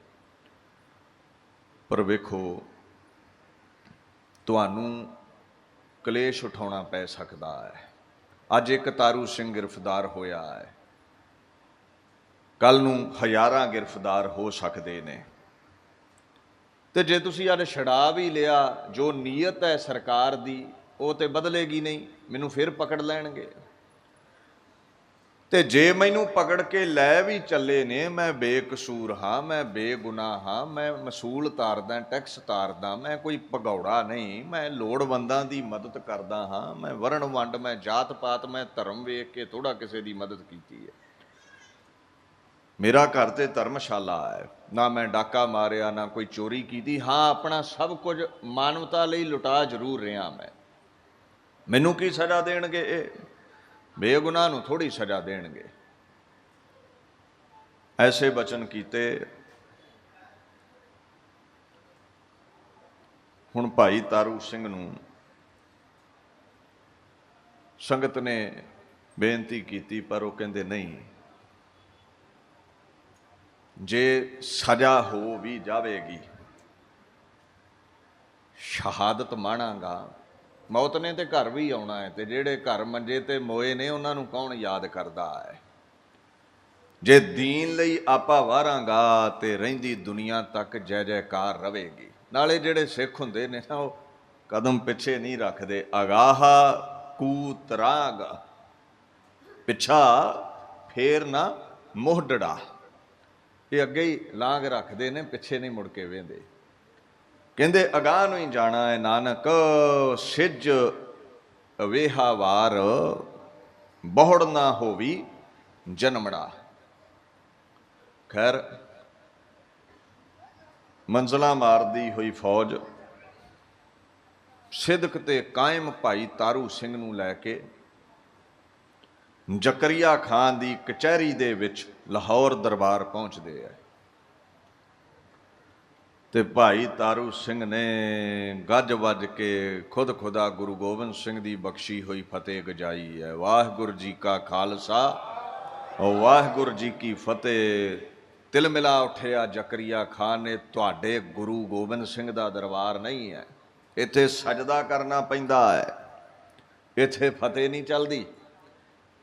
ਪਰ ਵੇਖੋ ਤੁਹਾਨੂੰ ਕਲੇਸ਼ ਉਠਾਉਣਾ ਪੈ ਸਕਦਾ ਹੈ। ਅੱਜ ਇੱਕ ਤਾਰੂ ਸਿੰਘ ਗ੍ਰਿਫਤਾਰ ਹੋਇਆ ਹੈ, ਕੱਲ੍ਹ ਨੂੰ ਹਜ਼ਾਰਾਂ ਗ੍ਰਿਫਤਾਰ ਹੋ ਸਕਦੇ ਨੇ। ਤੇ ਜੇ ਤੁਸੀਂ ਅੱਜ ਛਡਾ ਵੀ ਲਿਆ, ਜੋ ਨੀਅਤ ਹੈ ਸਰਕਾਰ ਦੀ ਉਹ ਤੇ ਬਦਲੇਗੀ ਨਹੀਂ, ਮੈਨੂੰ ਫਿਰ ਪਕੜ ਲੈਣਗੇ। ਤੇ ਜੇ ਮੈਨੂੰ ਪਕੜ ਕੇ ਲੈ ਵੀ ਚੱਲੇ ਨੇ, ਮੈਂ ਬੇਕਸੂਰ ਹਾਂ, ਮੈਂ ਬੇਗੁਨਾਹ ਹਾਂ, ਮੈਂ ਮਸੂਲ ਤਾਰਦਾ, ਟੈਕਸ ਤਾਰਦਾ, ਮੈਂ ਕੋਈ ਭਗੌੜਾ ਨਹੀਂ, ਮੈਂ ਲੋੜਵੰਦਾਂ ਦੀ ਮਦਦ ਕਰਦਾ ਹਾਂ, ਮੈਂ ਵਰਣ ਵੰਡ, ਮੈਂ ਜਾਤ ਪਾਤ, ਮੈਂ ਧਰਮ ਵੇਖ ਕੇ ਥੋੜ੍ਹਾ ਕਿਸੇ ਦੀ ਮਦਦ ਕੀਤੀ ਹੈ। ਮੇਰਾ ਘਰ ਤੇ ਧਰਮਸ਼ਾਲਾ ਹੈ, ਨਾ ਮੈਂ ਡਾਕਾ ਮਾਰਿਆ, ਨਾ ਕੋਈ ਚੋਰੀ ਕੀਤੀ। ਹਾਂ, ਆਪਣਾ ਸਭ ਕੁਝ ਮਾਨਵਤਾ ਲਈ ਲੁਟਾ ਜ਼ਰੂਰ ਰਿਹਾ ਮੈਂ। ਮੈਨੂੰ ਕੀ ਸਜ਼ਾ ਦੇਣਗੇ? ਇਹ ਬੇਗੁਨਾਹ ਨੂੰ ਥੋੜ੍ਹੀ ਸਜ਼ਾ ਦੇਣਗੇ। ਐਸੇ ਬਚਨ ਕੀਤੇ। ਹੁਣ ਭਾਈ ਤਾਰੂ ਸਿੰਘ ਨੂੰ ਸੰਗਤ ਨੇ ਬੇਨਤੀ ਕੀਤੀ, ਪਰ ਉਹ ਕਹਿੰਦੇ ਨਹੀਂ, ਜੇ ਸਜ਼ਾ ਹੋ ਵੀ ਜਾਵੇਗੀ, ਸ਼ਹਾਦਤ ਮਾਣਾਂਗਾ, ਮੌਤ ਨੇ ਤੇ ਘਰ ਵੀ ਆਉਣਾ ਹੈ, ਤੇ ਜਿਹੜੇ ਘਰ ਮੰਜੇ ਤੇ ਮੋਏ ਨੇ ਉਹਨਾਂ ਨੂੰ ਕੌਣ ਯਾਦ ਕਰਦਾ ਹੈ। ਜੇ ਦੀਨ ਲਈ ਆਪਾ ਵਾਰਾਂਗਾ ਤੇ ਰਹਿੰਦੀ ਦੁਨੀਆ ਤੱਕ ਜੈ ਜੈਕਾਰ ਰਵੇਗੀ। ਨਾਲੇ ਜਿਹੜੇ ਸਿੱਖ ਹੁੰਦੇ ਨੇ ਨਾ, ਉਹ ਕਦਮ ਪਿੱਛੇ ਨਹੀਂ ਰੱਖਦੇ। ਅਗਾਹ ਕੂਤ ਰਾਗ, ਪਿੱਛਾ ਫੇਰ ਨਾ ਮੋਹਡੜਾ। ਇਹ ਅੱਗੇ ਹੀ ਲਾਂਘ ਰੱਖਦੇ ਨੇ, ਪਿੱਛੇ ਨਹੀਂ ਮੁੜ ਕੇ ਵੇਂਦੇ। ਕਹਿੰਦੇ ਅਗਾਂਹ ਨੂੰ ਹੀ ਜਾਣਾ ਹੈ ਨਾਨਕ, ਸਿੱਜ ਵੇਹਾ ਵਾਰ, ਬਹੁੜ ਨਾ ਹੋਵੀ ਜਨਮੜਾ। ਖੈਰ ਮੰਜ਼ਲਾਂ ਮਾਰਦੀ ਹੋਈ ਫੌਜ ਸਿਦਕ ਤੇ ਕਾਇਮ ਭਾਈ ਤਾਰੂ ਸਿੰਘ ਨੂੰ ਲੈ ਕੇ ਜ਼ਕਰੀਆ ਖਾਨ ਦੀ ਕਚਹਿਰੀ ਦੇ ਵਿੱਚ ਲਾਹੌਰ ਦਰਬਾਰ ਪਹੁੰਚਦੇ ਹੈ। ਤੇ ਭਾਈ ਤਾਰੂ ਸਿੰਘ ਨੇ ਗੱਜ ਵੱਜ ਕੇ ਖੁਦ ਖੁਦਾ ਗੁਰੂ ਗੋਬਿੰਦ ਸਿੰਘ ਦੀ ਬਖਸ਼ੀ ਹੋਈ ਫਤਿਹ ਗਜਾਈ ਹੈ। ਵਾਹਿਗੁਰੂ ਜੀ ਕਾ ਖਾਲਸਾ, ਵਾਹਿਗੁਰੂ ਜੀ ਕੀ ਫਤਿਹ। ਤਿਲ ਮਿਲਾ ਉੱਠਿਆ ਜ਼ਕਰੀਆ ਖਾਨ ਨੇ, ਤੁਹਾਡੇ ਗੁਰੂ ਗੋਬਿੰਦ ਸਿੰਘ ਦਾ ਦਰਬਾਰ ਨਹੀਂ ਹੈ, ਇੱਥੇ ਸਜਦਾ ਕਰਨਾ ਪੈਂਦਾ ਹੈ, ਇੱਥੇ ਫਤਿਹ ਨਹੀਂ ਚੱਲਦੀ।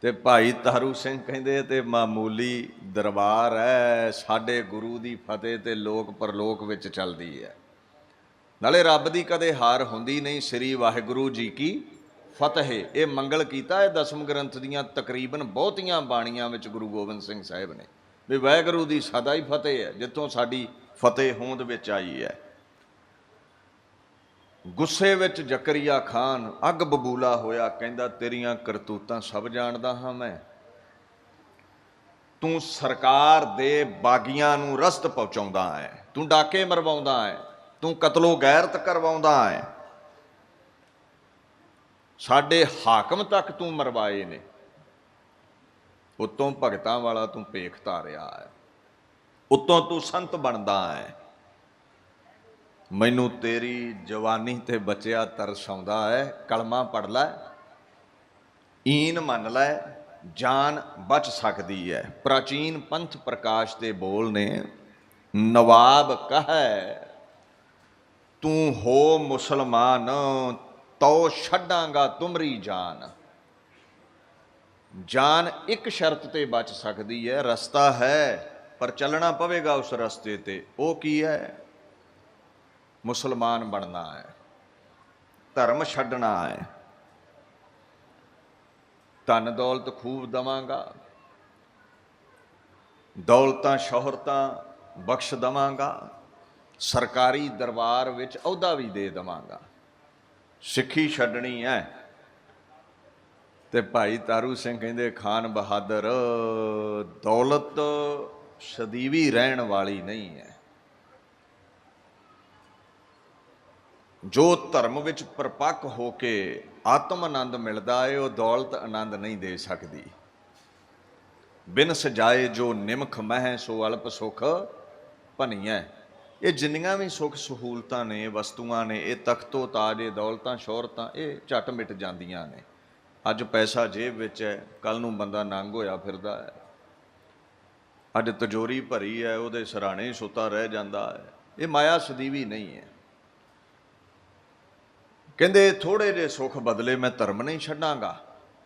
ਤੇ ਭਾਈ ਤਾਰੂ ਸਿੰਘ ਕਹਿੰਦੇ ਤੇ ਮਾਮੂਲੀ ਦਰਬਾਰ ਹੈ, ਸਾਡੇ ਗੁਰੂ ਦੀ ਫਤਿਹ ਤੇ ਲੋਕ ਪਰਲੋਕ ਵਿੱਚ ਚੱਲਦੀ ਹੈ। ਨਾਲੇ ਰੱਬ ਦੀ ਕਦੇ ਹਾਰ ਹੁੰਦੀ ਨਹੀਂ। ਸ੍ਰੀ ਵਾਹਿਗੁਰੂ ਜੀ ਕੀ ਫਤਿਹ, ਇਹ ਮੰਗਲ ਕੀਤਾ ਹੈ ਦਸਮ ਗ੍ਰੰਥ ਦੀਆਂ ਤਕਰੀਬਨ ਬਹੁਤੀਆਂ ਬਾਣੀਆਂ ਵਿੱਚ ਗੁਰੂ ਗੋਬਿੰਦ ਸਿੰਘ ਸਾਹਿਬ ਨੇ, ਵੀ ਵਾਹਿਗੁਰੂ ਦੀ ਸਦਾ ਹੀ ਫਤਿਹ ਹੈ, ਜਿੱਥੋਂ ਸਾਡੀ ਫਤਿਹ ਹੋਂਦ ਵਿੱਚ ਆਈ ਹੈ। ਗੁੱਸੇ ਵਿੱਚ ਜ਼ਕਰੀਆ ਖਾਨ ਅੱਗ ਬਬੂਲਾ ਹੋਇਆ, ਕਹਿੰਦਾ ਤੇਰੀਆਂ ਕਰਤੂਤਾਂ ਸਭ ਜਾਣਦਾ ਹਾਂ ਮੈਂ, ਤੂੰ ਸਰਕਾਰ ਦੇ ਬਾਗੀਆਂ ਨੂੰ ਰਸਤ ਪਹੁੰਚਾਉਂਦਾ ਹੈ, ਤੂੰ ਡਾਕੇ ਮਰਵਾਉਂਦਾ ਹੈ, ਤੂੰ ਕਤਲੋ ਗੈਰਤ ਕਰਵਾਉਂਦਾ ਹੈ, ਸਾਡੇ ਹਾਕਮ ਤੱਕ ਤੂੰ ਮਰਵਾਏ ਨੇ, ਉੱਤੋਂ ਭਗਤਾਂ ਵਾਲਾ ਤੂੰ ਭੇਖ ਧਾਰਿਆ ਹੈ, ਉੱਤੋਂ ਤੂੰ ਸੰਤ ਬਣਦਾ ਹੈ। ਮੈਨੂੰ ਤੇਰੀ ਜਵਾਨੀ ਤੇ ਬਚਿਆ ਤਰਸ ਆਉਂਦਾ ਹੈ, ਕਲਮਾ ਪੜ੍ਹ ਲੈ, ਈਨ ਮੰਨ ਲੈ, ਜਾਨ ਬਚ ਸਕਦੀ ਹੈ। ਪ੍ਰਾਚੀਨ ਪੰਥ ਪ੍ਰਕਾਸ਼ ਦੇ ਬੋਲ ਨੇ, ਨਵਾਬ ਕਹੈ ਤੂੰ ਹੋ ਮੁਸਲਮਾਨ, ਤੋ ਛੱਡਾਂਗਾ ਤੁਮਰੀ ਜਾਨ। ਜਾਨ ਇੱਕ ਸ਼ਰਤ ਤੇ ਬਚ ਸਕਦੀ ਹੈ, ਰਸਤਾ ਹੈ ਪਰ ਚੱਲਣਾ ਪਵੇਗਾ ਉਸ ਰਸਤੇ ਤੇ। ਉਹ ਕੀ ਹੈ? ਮੁਸਲਮਾਨ ਬਣਨਾ ਹੈ, ਧਰਮ ਛੱਡਣਾ ਹੈ। ਧਨ ਦੌਲਤ ਖੂਬ ਦੇਵਾਂਗਾ, ਦੌਲਤਾਂ ਸ਼ੋਹਰਤਾਂ ਬਖਸ਼ ਦੇਵਾਂਗਾ, ਸਰਕਾਰੀ ਦਰਬਾਰ ਵਿੱਚ ਅਹੁਦਾ ਵੀ ਦੇ ਦੇਵਾਂਗਾ, ਸਿੱਖੀ ਛੱਡਣੀ ਹੈ। ਤੇ ਭਾਈ ਤਾਰੂ ਸਿੰਘ ਕਹਿੰਦੇ ਖਾਨ ਬਹਾਦਰ, ਦੌਲਤ ਸਦੀਵੀ ਰਹਿਣ ਵਾਲੀ ਨਹੀਂ ਹੈ। ਜੋ ਧਰਮ ਵਿੱਚ ਪਰਪੱਕ ਹੋ ਕੇ ਆਤਮ ਆਨੰਦ ਮਿਲਦਾ ਹੈ, ਉਹ ਦੌਲਤ ਆਨੰਦ ਨਹੀਂ ਦੇ ਸਕਦੀ। ਬਿਨ ਸਜਾਏ ਜੋ ਨਿਮਖ ਮਹਿ, ਸੋ ਅਲਪ ਸੁਖ ਭਨੀਐ। ਇਹ ਜਿੰਨੀਆਂ ਵੀ ਸੁੱਖ ਸਹੂਲਤਾਂ ਨੇ, ਵਸਤੂਆਂ ਨੇ, ਇਹ ਤਖਤੋ ਤਾਜ, ਇਹ ਦੌਲਤਾਂ ਸ਼ੋਹਰਤਾਂ, ਇਹ ਝੱਟ ਮਿਟ ਜਾਂਦੀਆਂ ਨੇ। ਅੱਜ ਪੈਸਾ ਜੇਬ ਵਿੱਚ ਹੈ, ਕੱਲ੍ਹ ਨੂੰ ਬੰਦਾ ਨੰਗ ਹੋਇਆ ਫਿਰਦਾ ਹੈ। ਅੱਜ ਤਿਜੋਰੀ ਭਰੀ ਹੈ, ਉਹਦੇ ਸਿਰਹਾਣੇ ਸੁੱਤਾ ਰਹਿ ਜਾਂਦਾ ਹੈ। ਇਹ ਮਾਇਆ ਸਦੀਵੀ ਨਹੀਂ ਹੈ। ਕਹਿੰਦੇ ਥੋੜ੍ਹੇ ਜਿਹੇ ਸੁੱਖ ਬਦਲੇ ਮੈਂ ਧਰਮ ਨਹੀਂ ਛੱਡਾਂਗਾ,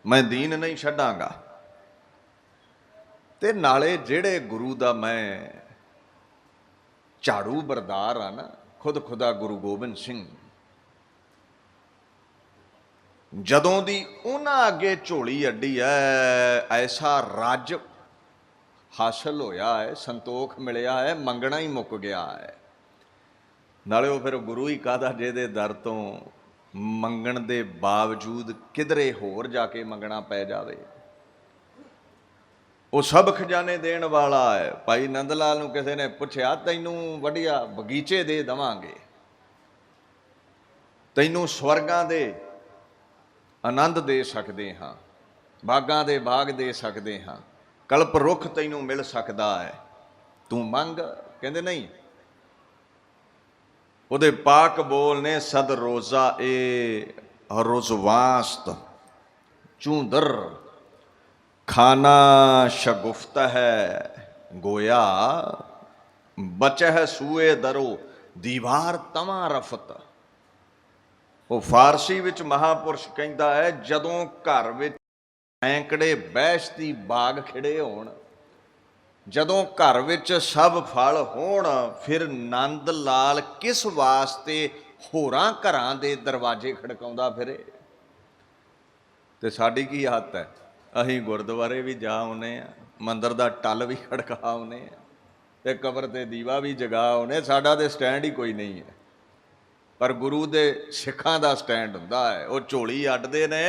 ਮੈਂ ਦੀਨ ਨਹੀਂ ਛੱਡਾਂਗਾ। ਤੇ ਨਾਲੇ ਜਿਹੜੇ ਗੁਰੂ ਦਾ ਮੈਂ ਝਾੜੂ ਬਰਦਾਰ ਆ ਨਾ, ਖੁਦ ਖੁਦਾ ਗੁਰੂ ਗੋਬਿੰਦ ਸਿੰਘ, ਜਦੋਂ ਦੀ ਉਹਨਾਂ ਅੱਗੇ ਝੋਲੀ ਅੱਡੀ ਹੈ, ਐਸਾ ਰੱਜ ਹਾਸਲ ਹੋਇਆ ਹੈ, ਸੰਤੋਖ ਮਿਲਿਆ ਹੈ, ਮੰਗਣਾ ਹੀ ਮੁੱਕ ਗਿਆ ਹੈ। ਨਾਲੇ ਉਹ ਫਿਰ ਗੁਰੂ ਹੀ ਕਾਹਦਾ ਜਿਹਦੇ ਦਰ ਤੋਂ ਮੰਗਣ ਦੇ ਬਾਵਜੂਦ ਕਿਧਰੇ ਹੋਰ ਜਾ ਕੇ ਮੰਗਣਾ ਪੈ ਜਾਵੇ। ਉਹ ਸਭ ਖਜ਼ਾਨੇ ਦੇਣ ਵਾਲਾ ਹੈ। ਭਾਈ ਨੰਦ ਲਾਲ ਨੂੰ ਕਿਸੇ ਨੇ ਪੁੱਛਿਆ, ਤੈਨੂੰ ਵਧੀਆ ਬਗੀਚੇ ਦੇ ਦੇਵਾਂਗੇ, ਤੈਨੂੰ ਸਵਰਗਾਂ ਦੇ ਆਨੰਦ ਦੇ ਸਕਦੇ ਹਾਂ, ਬਾਗਾਂ ਦੇ ਬਾਗ ਦੇ ਸਕਦੇ ਹਾਂ, ਕਲਪ ਰੁੱਖ ਤੈਨੂੰ ਮਿਲ ਸਕਦਾ ਹੈ, ਤੂੰ ਮੰਗ। ਕਹਿੰਦੇ ਨਹੀਂ। ਉਹਦੇ ਪਾਕ ਬੋਲ ਨੇ, ਸਦ ਰੋਜ਼ਾ ਏ ਰੋਜ਼ਵਾਸਤ ਚੂੰਦਰ, ਖਾਨਾ ਸ਼ਗੁਫਤ ਹੈ ਗੋਇਆ, ਬਚਹਿ ਸੂਏ ਦਰੋ ਦੀਵਾਰ ਤਵਾਂ ਰਫਤ। ਉਹ ਫਾਰਸੀ ਵਿੱਚ ਮਹਾਂਪੁਰਸ਼ ਕਹਿੰਦਾ ਹੈ, ਜਦੋਂ ਘਰ ਵਿੱਚ ਸੈਂਕੜੇ ਬਹਿਸ਼ਤੀ ਬਾਗ ਖਿੜੇ ਹੋਣ, ਜਦੋਂ ਘਰ ਵਿੱਚ ਸਭ ਫਲ ਹੋਣ, ਫਿਰ ਨੰਦ ਲਾਲ ਕਿਸ ਵਾਸਤੇ ਹੋਰਾਂ ਘਰਾਂ ਦੇ ਦਰਵਾਜ਼ੇ ਖੜਕਾਉਂਦਾ ਫਿਰੇ? ਤੇ ਸਾਡੀ ਕੀ ਆਦਤ ਹੈ, ਅਸੀਂ ਗੁਰਦੁਆਰੇ ਵੀ ਜਾ ਆਉਂਦੇ ਹਾਂ, ਮੰਦਰ ਦਾ ਟੱਲ ਵੀ ਖੜਕਾ ਆਉਂਦੇ ਹਾਂ, ਤੇ ਕਬਰ ਤੇ ਦੀਵਾ ਵੀ ਜਗਾ ਆਉਂਦੇ। ਸਾਡਾ ਤੇ ਸਟੈਂਡ ਹੀ ਕੋਈ ਨਹੀਂ ਹੈ। ਪਰ ਗੁਰੂ ਦੇ ਸਿੱਖਾਂ ਦਾ ਸਟੈਂਡ ਹੁੰਦਾ ਹੈ। ਉਹ ਝੋਲੀ ਅੱਡਦੇ ਨੇ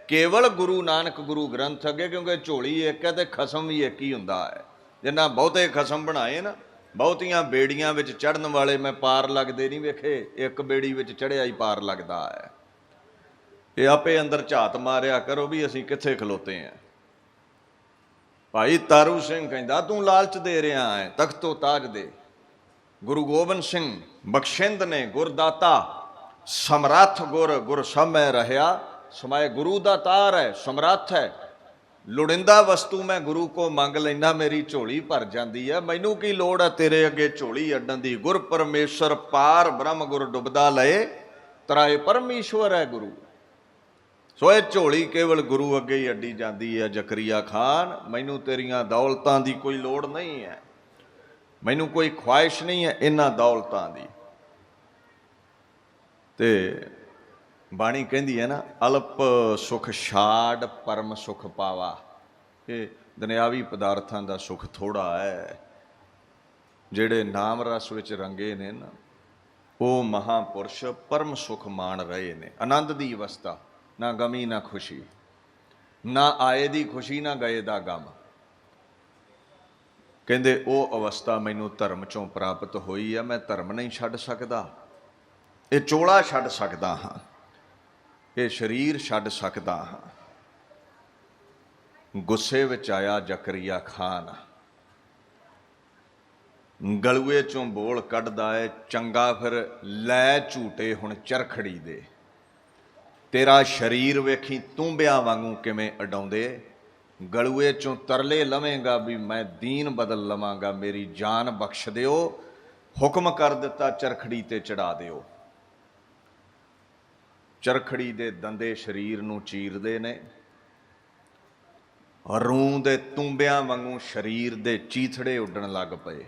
ਕੇਵਲ ਗੁਰੂ ਨਾਨਕ ਗੁਰੂ ਗ੍ਰੰਥ ਅੱਗੇ, ਕਿਉਂਕਿ ਝੋਲੀ ਇੱਕ ਹੈ ਤੇ ਖਸਮ ਵੀ ਇੱਕ ਹੀ ਹੁੰਦਾ ਹੈ। ਜਿੰਨਾ ਬਹੁਤੇ ਖਸਮ ਬਣਾਏ ਨਾ, ਬਹੁਤੀਆਂ ਬੇੜੀਆਂ ਵਿੱਚ ਚੜ੍ਹਨ ਵਾਲੇ ਮੈਂ ਪਾਰ ਲੱਗਦੇ ਨਹੀਂ ਵੇਖੇ, ਇੱਕ ਬੇੜੀ ਵਿੱਚ ਚੜ੍ਹਿਆ ਹੀ ਪਾਰ ਲੱਗਦਾ ਹੈ। ਇਹ ਆਪੇ ਅੰਦਰ ਝਾਤ ਮਾਰਿਆ ਕਰੋ ਵੀ ਅਸੀਂ ਕਿੱਥੇ ਖਲੋਤੇ ਹਾਂ। ਭਾਈ ਤਾਰੂ ਸਿੰਘ ਕਹਿੰਦਾ ਤੂੰ ਲਾਲਚ ਦੇ ਰਿਹਾ ਹੈ ਤਖਤੋ ਤਾਜ ਦੇ। ਗੁਰੂ ਗੋਬਿੰਦ ਸਿੰਘ ਬਖਸ਼ਿੰਦ ਨੇ ਗੁਰਦਾਤਾ ਸਮਰੱਥ ਗੁਰ, ਗੁਰ ਸਮੈ ਰਹਿਆ ਸਮਾਏ। ਗੁਰੂ ਦਾ ਤਾਰ ਹੈ, ਸਮਰੱਥ ਹੈ। ਲੋੜਿੰਦਾ ਵਸਤੂ ਮੈਂ ਗੁਰੂ ਕੋ ਮੰਗ ਲੈਣਾ, ਮੇਰੀ ਝੋਲੀ ਭਰ ਜਾਂਦੀ ਹੈ। ਮੈਨੂੰ ਕੀ ਲੋੜ ਹੈ ਤੇਰੇ ਅੱਗੇ ਝੋਲੀ ਅੱਡਣ ਦੀ। ਗੁਰ ਪਰਮੇਸ਼ਰ ਪਾਰ ਬ੍ਰਹਮ ਗੁਰ ਡੁੱਬਦਾ ਲਏ ਤਰਾਏ ਪਰਮੇਸ਼ਵਰ ਹੈ ਗੁਰੂ। ਸੋ ਇਹ ਝੋਲੀ ਕੇਵਲ ਗੁਰੂ ਅੱਗੇ ਹੀ ਅੱਡੀ ਜਾਂਦੀ ਹੈ। ਜ਼ਕਰੀਆ ਖਾਨ, ਮੈਨੂੰ ਤੇਰੀਆਂ ਦੌਲਤਾਂ ਦੀ ਕੋਈ ਲੋੜ ਨਹੀਂ ਹੈ, ਮੈਨੂੰ ਕੋਈ ਖੁਆਇਸ਼ ਨਹੀਂ ਹੈ ਇਹਨਾਂ ਦੌਲਤਾਂ ਦੀ। ਤੇ ਬਾਣੀ ਕਹਿੰਦੀ ਹੈ ਨਾ, ਅਲਪ ਸੁਖ ਛਾੜ ਪਰਮ ਸੁਖ ਪਾਵਾ। ਇਹ ਦੁਨਿਆਵੀ ਪਦਾਰਥਾਂ ਦਾ ਸੁਖ ਥੋੜ੍ਹਾ ਹੈ, ਜਿਹੜੇ ਨਾਮ ਰਸ ਵਿੱਚ ਰੰਗੇ ਨੇ ਨਾ, ਉਹ ਮਹਾਂਪੁਰਸ਼ ਪਰਮ ਸੁਖ ਮਾਣ ਰਹੇ ਨੇ। ਆਨੰਦ ਦੀ ਅਵਸਥਾ, ਨਾ ਗਮੀ ਨਾ ਖੁਸ਼ੀ, ਨਾ ਆਏ ਦੀ ਖੁਸ਼ੀ ਨਾ ਗਏ ਦਾ ਗਮ। ਕਹਿੰਦੇ ਉਹ ਅਵਸਥਾ ਮੈਨੂੰ ਧਰਮ ਚੋਂ ਪ੍ਰਾਪਤ ਹੋਈ ਹੈ। ਮੈਂ ਧਰਮ ਨਹੀਂ ਛੱਡ ਸਕਦਾ, ਇਹ ਚੋਲਾ ਛੱਡ ਸਕਦਾ ਹਾਂ, ਇਹ ਸਰੀਰ ਛੱਡ ਸਕਦਾ ਹਾਂ। ਗੁੱਸੇ ਵਿੱਚ ਆਇਆ ਜ਼ਕਰੀਆ ਖਾਨ, ਗਲੂਏ ਚੋਂ ਬੋਲ ਕੱਢਦਾ ਏ, ਚੰਗਾ ਫਿਰ ਲੈ ਝੂਟੇ ਹੁਣ ਚਰਖੜੀ ਦੇ। ਤੇਰਾ ਸਰੀਰ ਵੇਖੀ ਤੂੰਬਿਆਂ ਵਾਂਗੂ ਕਿਵੇਂ ਅਡਾਉਂਦੇ। ਗਲੂਏ ਚੋਂ ਤਰਲੇ ਲਵੇਂਗਾ ਵੀ ਮੈਂ ਦੀਨ ਬਦਲ ਲਵਾਂਗਾ, ਮੇਰੀ ਜਾਨ ਬਖਸ਼ ਦਿਓ। ਹੁਕਮ ਕਰ ਦਿੱਤਾ ਚਰਖੜੀ ਤੇ ਚੜਾ ਦਿਓ। ਚਰਖੜੀ ਦੇ ਦੰਦੇ ਸਰੀਰ ਨੂੰ ਚੀਰਦੇ ਨੇ, ਰੂੰ ਦੇ ਤੂੰਬਿਆਂ ਵਾਂਗੂ ਸਰੀਰ ਦੇ ਚੀਥੜੇ ਉੱਡਣ ਲੱਗ ਪਏ।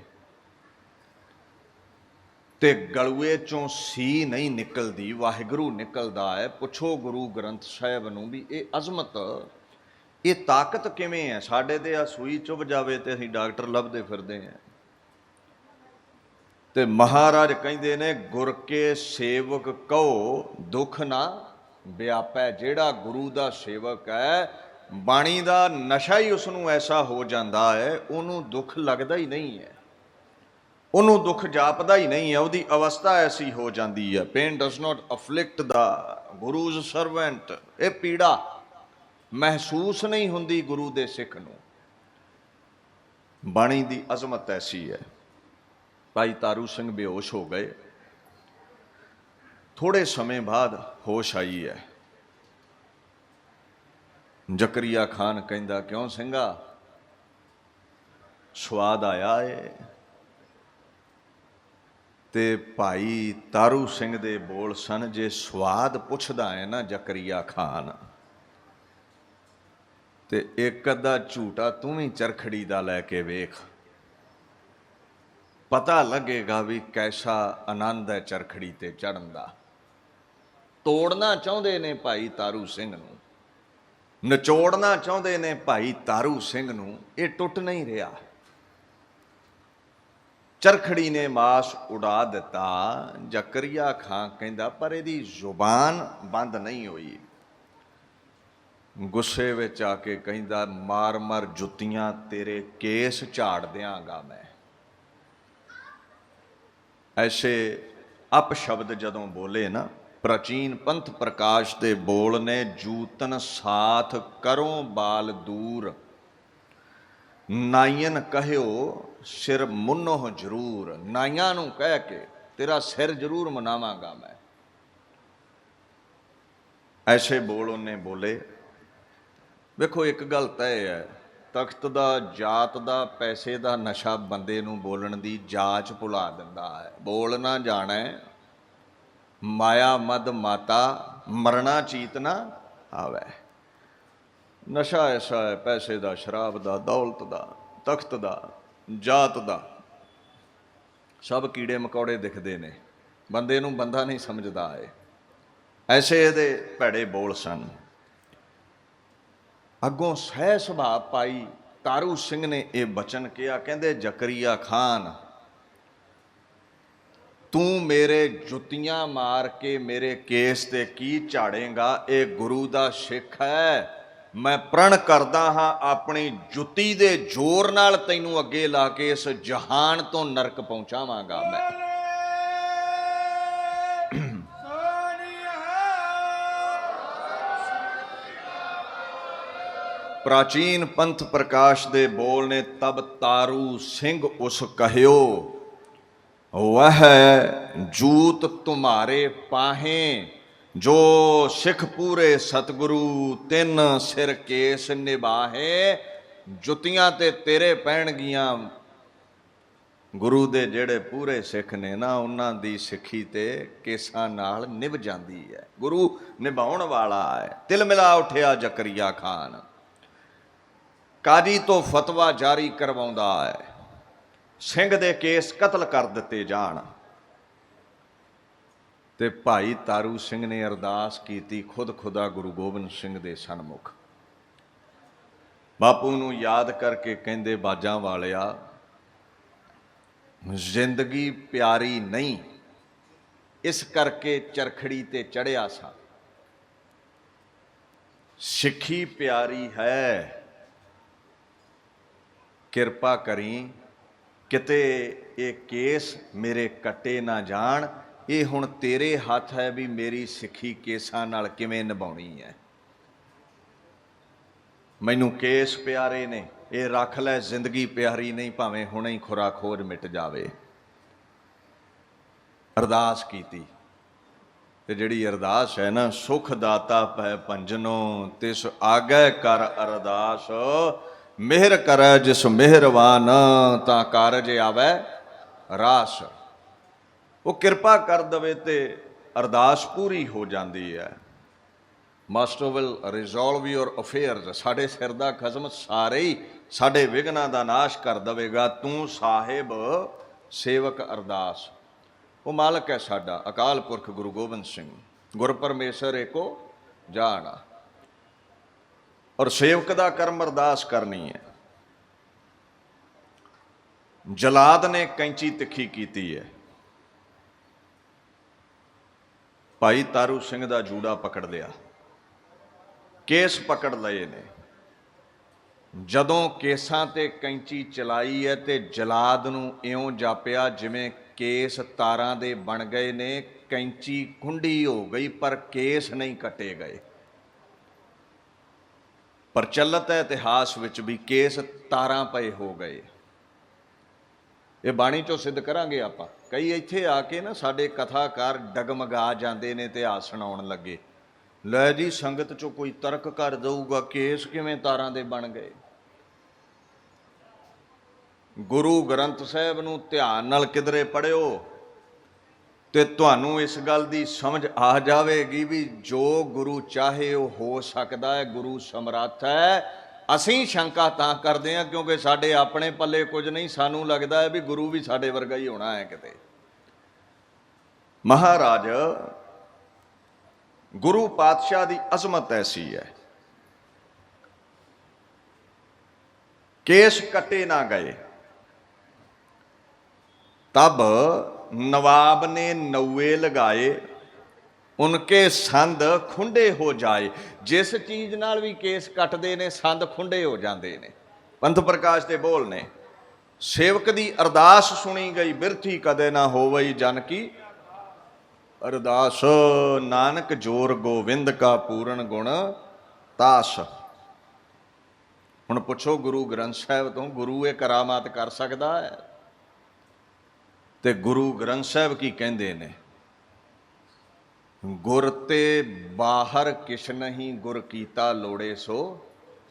ਤੇ ਗਲੂਏ ਚੋਂ ਸੀ ਨਹੀਂ ਨਿਕਲਦੀ, ਵਾਹਿਗੁਰੂ ਨਿਕਲਦਾ ਹੈ। ਪੁੱਛੋ ਗੁਰੂ ਗ੍ਰੰਥ ਸਾਹਿਬ ਨੂੰ ਵੀ ਇਹ ਅਜ਼ਮਤ, ਇਹ ਤਾਕਤ ਕਿਵੇਂ ਹੈ। ਸਾਡੇ ਤੇ ਆ ਸੂਈ ਚੁੱਭ ਜਾਵੇ ਤੇ ਅਸੀਂ ਡਾਕਟਰ ਲੱਭਦੇ ਫਿਰਦੇ ਹਾਂ। ਤੇ ਮਹਾਰਾਜ ਕਹਿੰਦੇ ਨੇ, ਗੁਰ ਕੇ ਸੇਵਕ ਕਹੋ ਦੁੱਖ ਨਾ ਵਿਆਪੈ। ਜਿਹੜਾ ਗੁਰੂ ਦਾ ਸੇਵਕ ਹੈ, ਬਾਣੀ ਦਾ ਨਸ਼ਾ ਹੀ ਉਸ ਨੂੰ ਐਸਾ ਹੋ ਜਾਂਦਾ ਹੈ, ਉਹਨੂੰ ਦੁੱਖ ਲੱਗਦਾ ਹੀ ਨਹੀਂ ਹੈ, ਉਹਨੂੰ ਦੁੱਖ ਜਾਪਦਾ ਹੀ ਨਹੀਂ ਹੈ। ਉਹਦੀ ਅਵਸਥਾ ਐਸੀ ਹੋ ਜਾਂਦੀ ਹੈ, pain does not afflict the Guru's servant. ਇਹ ਪੀੜਾ ਮਹਿਸੂਸ ਨਹੀਂ ਹੁੰਦੀ ਗੁਰੂ ਦੇ ਸਿੱਖ ਨੂੰ। ਬਾਣੀ ਦੀ ਅਜ਼ਮਤ ਐਸੀ ਹੈ। ਭਾਈ ਤਾਰੂ ਸਿੰਘ ਬੇਹੋਸ਼ ਹੋ ਗਏ, ਥੋੜੇ ਸਮੇਂ ਬਾਅਦ ਹੋਸ਼ ਆਈ ਹੈ। ਜ਼ਕਰੀਆ ਖਾਨ ਕਹਿੰਦਾ, ਕਿਉਂ ਸਿੰਘਾ ਸਵਾਦ ਆਇਆ ਏ? ਤੇ ਭਾਈ ਤਾਰੂ ਸਿੰਘ ਦੇ ਬੋਲ ਸਨ, ਜੇ ਸਵਾਦ ਪੁੱਛਦਾ ਹੈ ਨਾ ਜ਼ਕਰੀਆ ਖਾਨ, ਤੇ ਇੱਕ ਅੱਧਾ ਝੂਟਾ ਤੂੰ ਵੀ ਚਰਖੜੀ ਦਾ ਲੈ ਕੇ ਵੇਖ, ਪਤਾ ਲੱਗੇਗਾ ਵੀ ਕੈਸਾ ਆਨੰਦ ਹੈ ਚਰਖੜੀ ਤੇ ਚੜ੍ਹਨ ਦਾ। ਤੋੜਨਾ ਚਾਹੁੰਦੇ ਨੇ ਭਾਈ ਤਾਰੂ ਸਿੰਘ ਨੂੰ, ਨਿਚੋੜਨਾ ਚਾਹੁੰਦੇ ਨੇ ਭਾਈ ਤਾਰੂ ਸਿੰਘ ਨੂੰ, ਇਹ ਟੁੱਟ ਨਹੀਂ ਰਿਹਾ। ਚਰਖੜੀ ਨੇ ਮਾਸ ਉਡਾ ਦਿੱਤਾ। ਜ਼ਕਰੀਆ ਖਾਨ ਕਹਿੰਦਾ, ਪਰ ਇਹਦੀ ਜ਼ੁਬਾਨ ਬੰਦ ਨਹੀਂ ਹੋਈ। ਗੁੱਸੇ ਵਿੱਚ ਆ ਕੇ ਕਹਿੰਦਾ, ਮਾਰ ਮਾਰ ਜੁੱਤੀਆਂ ਤੇਰੇ ਕੇਸ ਝਾੜ ਦਿਆਂਗਾ ਮੈਂ। ਐਸੇ ਅਪਸ਼ਬਦ ਜਦੋਂ ਬੋਲੇ ਨਾ, ਪ੍ਰਾਚੀਨ ਪੰਥ ਪ੍ਰਕਾਸ਼ ਦੇ ਬੋਲ ਨੇ, ਜੂਤਨ ਸਾਥ ਕਰੋ ਬਾਲ ਦੂਰ, ਨਾਈਨ ਕਹਿਓ ਸਿਰ ਮੁੰਨੋ ਜ਼ਰੂਰ। ਨਾਈਆਂ ਨੂੰ ਕਹਿ ਕੇ ਤੇਰਾ ਸਿਰ ਜ਼ਰੂਰ ਮਨਾਵਾਂਗਾ ਮੈਂ। ਐਸੇ ਬੋਲ ਉਹਨੇ ਬੋਲੇ। ਵੇਖੋ ਇੱਕ ਗੱਲ ਤੈਅ ਹੈ, ਤਖਤ ਦਾ, ਜਾਤ ਦਾ, ਪੈਸੇ ਦਾ ਨਸ਼ਾ ਬੰਦੇ ਨੂੰ ਬੋਲਣ ਦੀ ਜਾਚ ਭੁਲਾ ਦਿੰਦਾ ਹੈ। ਬੋਲ ਨਾ ਜਾਣੈ ਮਾਇਆ ਮਦ ਮਾਤਾ, ਮਰਨਾ ਚੀਤ ਨਾ ਆਵੈ। ਨਸ਼ਾ ਐਸਾ ਹੈ, ਪੈਸੇ ਦਾ, ਸ਼ਰਾਬ ਦਾ, ਦੌਲਤ ਦਾ, ਤਖਤ ਦਾ, ਜਾਤ ਦਾ, ਸਭ ਕੀੜੇ ਮਕੌੜੇ ਦਿਖਦੇ ਨੇ, ਬੰਦੇ ਨੂੰ ਬੰਦਾ ਨਹੀਂ ਸਮਝਦਾ ਹੈ। ਐਸੇ ਇਹਦੇ ਭੈੜੇ ਬੋਲ ਸਨ। ਅੱਗੋਂ ਸਹਿ ਸੁਭਾਅ ਪਾਈ ਤਾਰੂ ਸਿੰਘ ਨੇ ਇਹ ਬਚਨ ਕਿਹਾ, ਕਹਿੰਦੇ ਜ਼ਕਰੀਆ ਖਾਨ ਤੂੰ ਮੇਰੇ ਜੁੱਤੀਆਂ ਮਾਰ ਕੇ ਮੇਰੇ ਕੇਸ ਤੇ ਕੀ ਝਾੜੇਂਗਾ? ਇਹ ਗੁਰੂ ਦਾ ਸਿੱਖ ਹੈ। ਮੈਂ ਪ੍ਰਣ ਕਰਦਾ ਹਾਂ ਆਪਣੀ ਜੁੱਤੀ ਦੇ ਜ਼ੋਰ ਨਾਲ ਤੈਨੂੰ ਅੱਗੇ ਲਾ ਕੇ ਇਸ ਜਹਾਨ ਤੋਂ ਨਰਕ ਪਹੁੰਚਾਵਾਂਗਾ ਮੈਂ। ਪ੍ਰਾਚੀਨ ਪੰਥ ਪ੍ਰਕਾਸ਼ ਦੇ ਬੋਲ ਨੇ, ਤਬ ਤਾਰੂ ਸਿੰਘ ਉਸ ਕਹਿਓ ਵਹ ਜੂਤ ਤੁਮਾਰੇ ਪਾਹੇ, ਜੋ ਸਿੱਖ ਪੂਰੇ ਸਤਿਗੁਰੂ ਤਿੰਨ ਸਿਰ ਕੇਸ ਨਿਭਾਹੇ। ਜੁੱਤੀਆਂ ਤੇ ਤੇਰੇ ਪੈਣਗੀਆਂ, ਗੁਰੂ ਦੇ ਜਿਹੜੇ ਪੂਰੇ ਸਿੱਖ ਨੇ ਨਾ ਉਹਨਾਂ ਦੀ ਸਿੱਖੀ ਤੇ ਕੇਸਾਂ ਨਾਲ ਨਿਭ ਜਾਂਦੀ ਹੈ। ਗੁਰੂ ਨਿਭਾਉਣ ਵਾਲਾ ਹੈ। ਤਿਲ ਮਿਲਾ ਉੱਠਿਆ ਜ਼ਕਰੀਆ ਖਾਨ, ਕਾਜੀ ਤੋਂ ਫਤਵਾ ਜਾਰੀ ਕਰਵਾਉਂਦਾ ਹੈ, ਸਿੰਘ ਦੇ ਕੇਸ ਕਤਲ ਕਰ ਦਿੱਤੇ ਜਾਣ। ਤੇ ਭਾਈ ਤਾਰੂ ਸਿੰਘ ਨੇ ਅਰਦਾਸ ਕੀਤੀ ਖੁਦ ਖੁਦਾ ਗੁਰੂ ਗੋਬਿੰਦ ਸਿੰਘ ਦੇ ਸਨਮੁਖ। ਬਾਪੂ ਨੂੰ ਯਾਦ ਕਰਕੇ ਕਹਿੰਦੇ, ਬਾਜਾਂ ਵਾਲਿਆ ਜ਼ਿੰਦਗੀ ਪਿਆਰੀ ਨਹੀਂ, ਇਸ ਕਰਕੇ ਚਰਖੜੀ ਤੇ ਚੜਿਆ ਸਾਂ। ਸਿੱਖੀ ਪਿਆਰੀ ਹੈ, ਕਿਰਪਾ ਕਰੀ ਕਿਤੇ ਇਹ ਕੇਸ ਮੇਰੇ ਕੱਟੇ ਨਾ ਜਾਣ। ਇਹ ਹੁਣ ਤੇਰੇ ਹੱਥ ਹੈ ਵੀ ਮੇਰੀ ਸਿੱਖੀ ਕੇਸਾਂ ਨਾਲ ਕਿਵੇਂ ਨਿਭਾਉਣੀ ਹੈ। ਮੈਨੂੰ ਕੇਸ ਪਿਆਰੇ ਨੇ, ਇਹ ਰੱਖ ਲੈ, ਜ਼ਿੰਦਗੀ ਪਿਆਰੀ ਨਹੀਂ, ਭਾਵੇਂ ਹੁਣੇ ਹੀ ਖੁਰਾ ਖੋਜ ਮਿਟ ਜਾਵੇ। ਅਰਦਾਸ ਕੀਤੀ ਤੇ ਜਿਹੜੀ ਅਰਦਾਸ ਹੈ ਨਾ, ਸੁਖ ਦਾਤਾ ਪੈ ਭੰਜਨੋ ਤਿਸ ਆਗੈ ਕਰ ਅਰਦਾਸ, ਮਿਹਰ ਕਰੈ ਜਿਸ ਮਿਹਰਵਾਨ ਤਾਂ ਕਾਰਜ ਆਵੈ ਰਾਸ। ਉਹ ਕਿਰਪਾ ਕਰ ਦਵੇ ਤੇ ਅਰਦਾਸ ਪੂਰੀ ਹੋ ਜਾਂਦੀ ਹੈ। Master will resolve your affairs, ਸਾਡੇ ਸਿਰ ਦਾ ਖਸਮ ਸਾਰੇ ਹੀ ਸਾਡੇ ਵਿਘਨਾਂ ਦਾ ਨਾਸ਼ ਕਰ ਦਵੇਗਾ। ਤੂੰ ਸਾਹਿਬ ਸੇਵਕ ਅਰਦਾਸ। ਉਹ ਮਾਲਕ ਹੈ ਸਾਡਾ ਅਕਾਲ ਪੁਰਖ ਗੁਰੂ ਗੋਬਿੰਦ ਸਿੰਘ, ਗੁਰ ਪਰਮੇਸ਼ਰ ਏਕੋ ਜਾਣਾ। ਔਰ ਸੇਵਕ ਦਾ ਕਰਮ ਅਰਦਾਸ ਕਰਨੀ ਹੈ। ਜਲਾਦ ਨੇ ਕੈਂਚੀ ਤਿੱਖੀ ਕੀਤੀ ਹੈ, ਭਾਈ ਤਾਰੂ ਸਿੰਘ ਦਾ ਜੂੜਾ ਪਕੜ ਲਿਆ, ਕੇਸ ਪਕੜ ਲਏ ਨੇ। ਜਦੋਂ ਕੇਸਾਂ ਤੇ ਕੈਂਚੀ ਚਲਾਈ ਹੈ ਤੇ ਜਲਾਦ ਨੂੰ ਇਉਂ ਜਾਪਿਆ ਜਿਵੇਂ ਕੇਸ ਤਾਰਾਂ ਦੇ ਬਣ ਗਏ ਨੇ। ਕੈਂਚੀ ਕੁੰਡੀ ਹੋ ਗਈ ਪਰ ਕੇਸ ਨਹੀਂ ਕੱਟੇ ਗਏ। ਪ੍ਰਚਲਿਤ ਹੈ ਇਤਿਹਾਸ ਵਿੱਚ ਵੀ ਕੇਸ ਤਾਰਾਂ ਪਏ ਹੋ ਗਏ। ਇਹ ਬਾਣੀ ਚੋਂ ਸਿੱਧ ਕਰਾਂਗੇ ਆਪਾਂ। ਕਈ ਇੱਥੇ ਆ ਕੇ ਨਾ ਸਾਡੇ ਕਥਾਕਾਰ ਡਗਮਗਾ ਜਾਂਦੇ ਨੇ ਇਤਿਹਾਸ ਸੁਣਾਉਣ ਲੱਗੇ, ਲੈ ਜੀ ਸੰਗਤ ਚੋਂ ਕੋਈ ਤਰਕ ਕਰ ਦਊਗਾ ਕੇਸ ਕਿਵੇਂ ਤਾਰਾਂ ਦੇ ਬਣ ਗਏ। ਗੁਰੂ ਗ੍ਰੰਥ ਸਾਹਿਬ ਨੂੰ ਧਿਆਨ ਨਾਲ ਕਿਧਰੇ ਪੜ੍ਹਿਓ ਤੇ ਤੁਹਾਨੂੰ ਇਸ ਗੱਲ ਦੀ ਸਮਝ ਆ ਜਾਵੇਗੀ ਵੀ ਜੋ ਗੁਰੂ ਚਾਹੇ ਉਹ ਹੋ ਸਕਦਾ ਹੈ। ਗੁਰੂ ਸਮਰੱਥ ਹੈ। ਅਸੀਂ ਸ਼ੰਕਾ ਤਾਂ ਕਰਦੇ ਹਾਂ ਕਿਉਂਕਿ ਸਾਡੇ ਆਪਣੇ ਪੱਲੇ ਕੁਝ ਨਹੀਂ। ਸਾਨੂੰ ਲੱਗਦਾ ਹੈ ਵੀ ਗੁਰੂ ਵੀ ਸਾਡੇ ਵਰਗਾ ਹੀ ਹੋਣਾ ਹੈ ਕਿਤੇ। ਮਹਾਰਾਜ ਗੁਰੂ ਪਾਤਸ਼ਾਹ ਦੀ ਅਜ਼ਮਤ ਐਸੀ ਹੈ, ਕੇਸ ਕੱਟੇ ਨਾ ਗਏ। तब नवाब ने नौवे लगाए उनके संद खुंडे हो जाए। जिस चीज़ नाल भी केस कटते ने संद खुंडे हो जाते ने। पंथ प्रकाश के बोल ने, सेवक दी अरदास सुनी गई बिरथी कदे ना होवई जन की अरदास। नानक जोर गोविंद का पूर्ण गुण तास। हुण पुछो गुरु ग्रंथ साहिब तो गुरु ये करामात कर सकता है? ते गुरु ग्रंथ साहिब की कहते ने, गुर ते बाहर किश नहीं गुर कीता लोड़े सो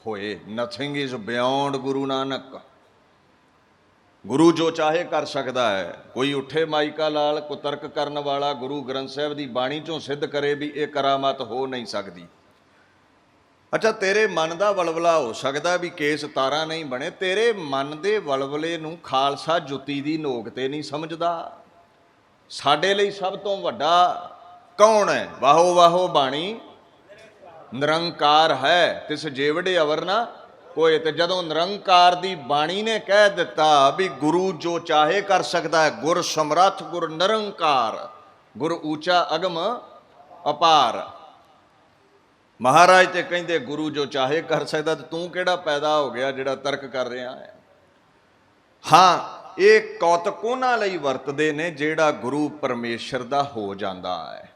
होए। Nothing is beyond Guru Nanak. गुरु जो चाहे कर सकता है। कोई उठे माइका लाल कुतर्क करने वाला गुरु ग्रंथ साहिब की बाणी चों सिद्ध करे भी ये करामात हो नहीं सकती। अच्छा, तेरे मन का वलवला हो सकता भी केस तारा नहीं बने। तेरे मन के वलवले नूं खालसा जुत्ती की नोक ते नहीं समझदा। साडे लई सब तो वड्डा कौन है? वाहो वाहो बाणी ਨਿਰੰਕਾਰ ਹੈ ਤਿਸ ਜੇਵੜੇ ਅਵਰ ਨਾ ਕੋਏ। ਤੇ ਜਦੋਂ ਨਿਰੰਕਾਰ ਦੀ ਬਾਣੀ ਨੇ ਕਹਿ ਦਿੱਤਾ ਵੀ ਗੁਰੂ ਜੋ ਚਾਹੇ ਕਰ ਸਕਦਾ ਹੈ, ਗੁਰ ਸਮਰੱਥ ਗੁਰ ਨਿਰੰਕਾਰ, ਗੁਰ ਊਚਾ ਅਗਮ ਅਪਾਰ। ਮਹਾਰਾਜ ਤੇ ਕਹਿੰਦੇ ਗੁਰੂ ਜੋ ਚਾਹੇ ਕਰ ਸਕਦਾ, ਤੇ ਤੂੰ ਕਿਹੜਾ ਪੈਦਾ ਹੋ ਗਿਆ ਜਿਹੜਾ ਤਰਕ ਕਰ ਰਿਹਾ ਹੈ। ਹਾਂ, ਇਹ ਕੌਤਕ ਉਹਨਾਂ ਲਈ ਵਰਤਦੇ ਨੇ ਜਿਹੜਾ ਗੁਰੂ ਪਰਮੇਸ਼ਰ ਦਾ ਹੋ ਜਾਂਦਾ ਹੈ,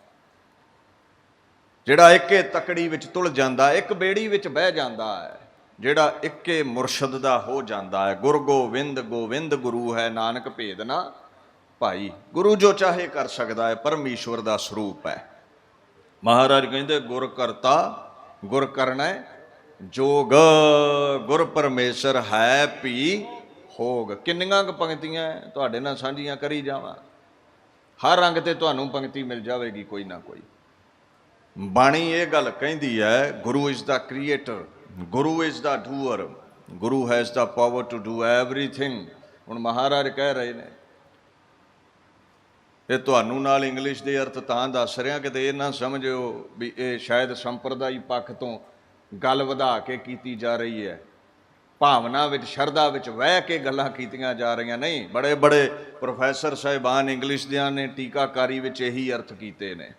ਜਿਹੜਾ ਇੱਕੇ ਤਕੜੀ ਵਿੱਚ ਤੁਲ ਜਾਂਦਾ, ਇੱਕ ਬੇੜੀ ਵਿੱਚ ਬਹਿ ਜਾਂਦਾ ਹੈ, ਜਿਹੜਾ ਇੱਕੇ ਮੁਰਸ਼ਦ ਦਾ ਹੋ ਜਾਂਦਾ ਹੈ। ਗੁਰ ਗੋਬਿੰਦ ਗੋਬਿੰਦ ਗੁਰੂ ਹੈ, ਨਾਨਕ ਭੇਦ ਨਾ ਭਾਈ। ਗੁਰੂ ਜੋ ਚਾਹੇ ਕਰ ਸਕਦਾ ਹੈ, ਪਰਮੇਸ਼ਵਰ ਦਾ ਸਰੂਪ ਹੈ। ਮਹਾਰਾਜ ਕਹਿੰਦੇ ਗੁਰ ਕਰਤਾ ਗੁਰ ਕਰਨਾ ਜੋਗ, ਗੁਰ ਪਰਮੇਸ਼ਰ ਹੈ ਭੀ ਹੋਗ। ਕਿੰਨੀਆਂ ਕੁ ਪੰਕਤੀਆਂ ਤੁਹਾਡੇ ਨਾਲ ਸਾਂਝੀਆਂ ਕਰੀ ਜਾਵਾਂ, ਹਰ ਰੰਗ ਤੇ ਤੁਹਾਨੂੰ ਪੰਕਤੀ ਮਿਲ ਜਾਵੇਗੀ ਕੋਈ ਨਾ ਕੋਈ। ਬਾਣੀ ਇਹ ਗੱਲ ਕਹਿੰਦੀ ਹੈ, Guru is the creator, Guru is the doer, Guru has the power to do everything. ਹੁਣ ਮਹਾਰਾਜ ਕਹਿ ਰਹੇ ਨੇ, ਇਹ ਤੁਹਾਨੂੰ ਨਾਲ ਇੰਗਲਿਸ਼ ਦੇ ਅਰਥ ਤਾਂ ਦੱਸ ਰਿਹਾ ਕਿਤੇ ਇਹ ਨਾ ਸਮਝਿਓ ਵੀ ਇਹ ਸ਼ਾਇਦ ਸੰਪਰਦਾਈ ਪੱਖ ਤੋਂ ਗੱਲ ਵਧਾ ਕੇ ਕੀਤੀ ਜਾ ਰਹੀ ਹੈ, ਭਾਵਨਾ ਵਿੱਚ ਸ਼ਰਧਾ ਵਿੱਚ ਵਹਿ ਕੇ ਗੱਲਾਂ ਕੀਤੀਆਂ ਜਾ ਰਹੀਆਂ। ਨਹੀਂ, ਬੜੇ ਬੜੇ ਪ੍ਰੋਫੈਸਰ ਸਾਹਿਬਾਨ ਇੰਗਲਿਸ਼ ਦਿਆਂ ਨੇ ਟੀਕਾਕਾਰੀ ਵਿੱਚ ਇਹੀ ਅਰਥ ਕੀਤੇ ਨੇ।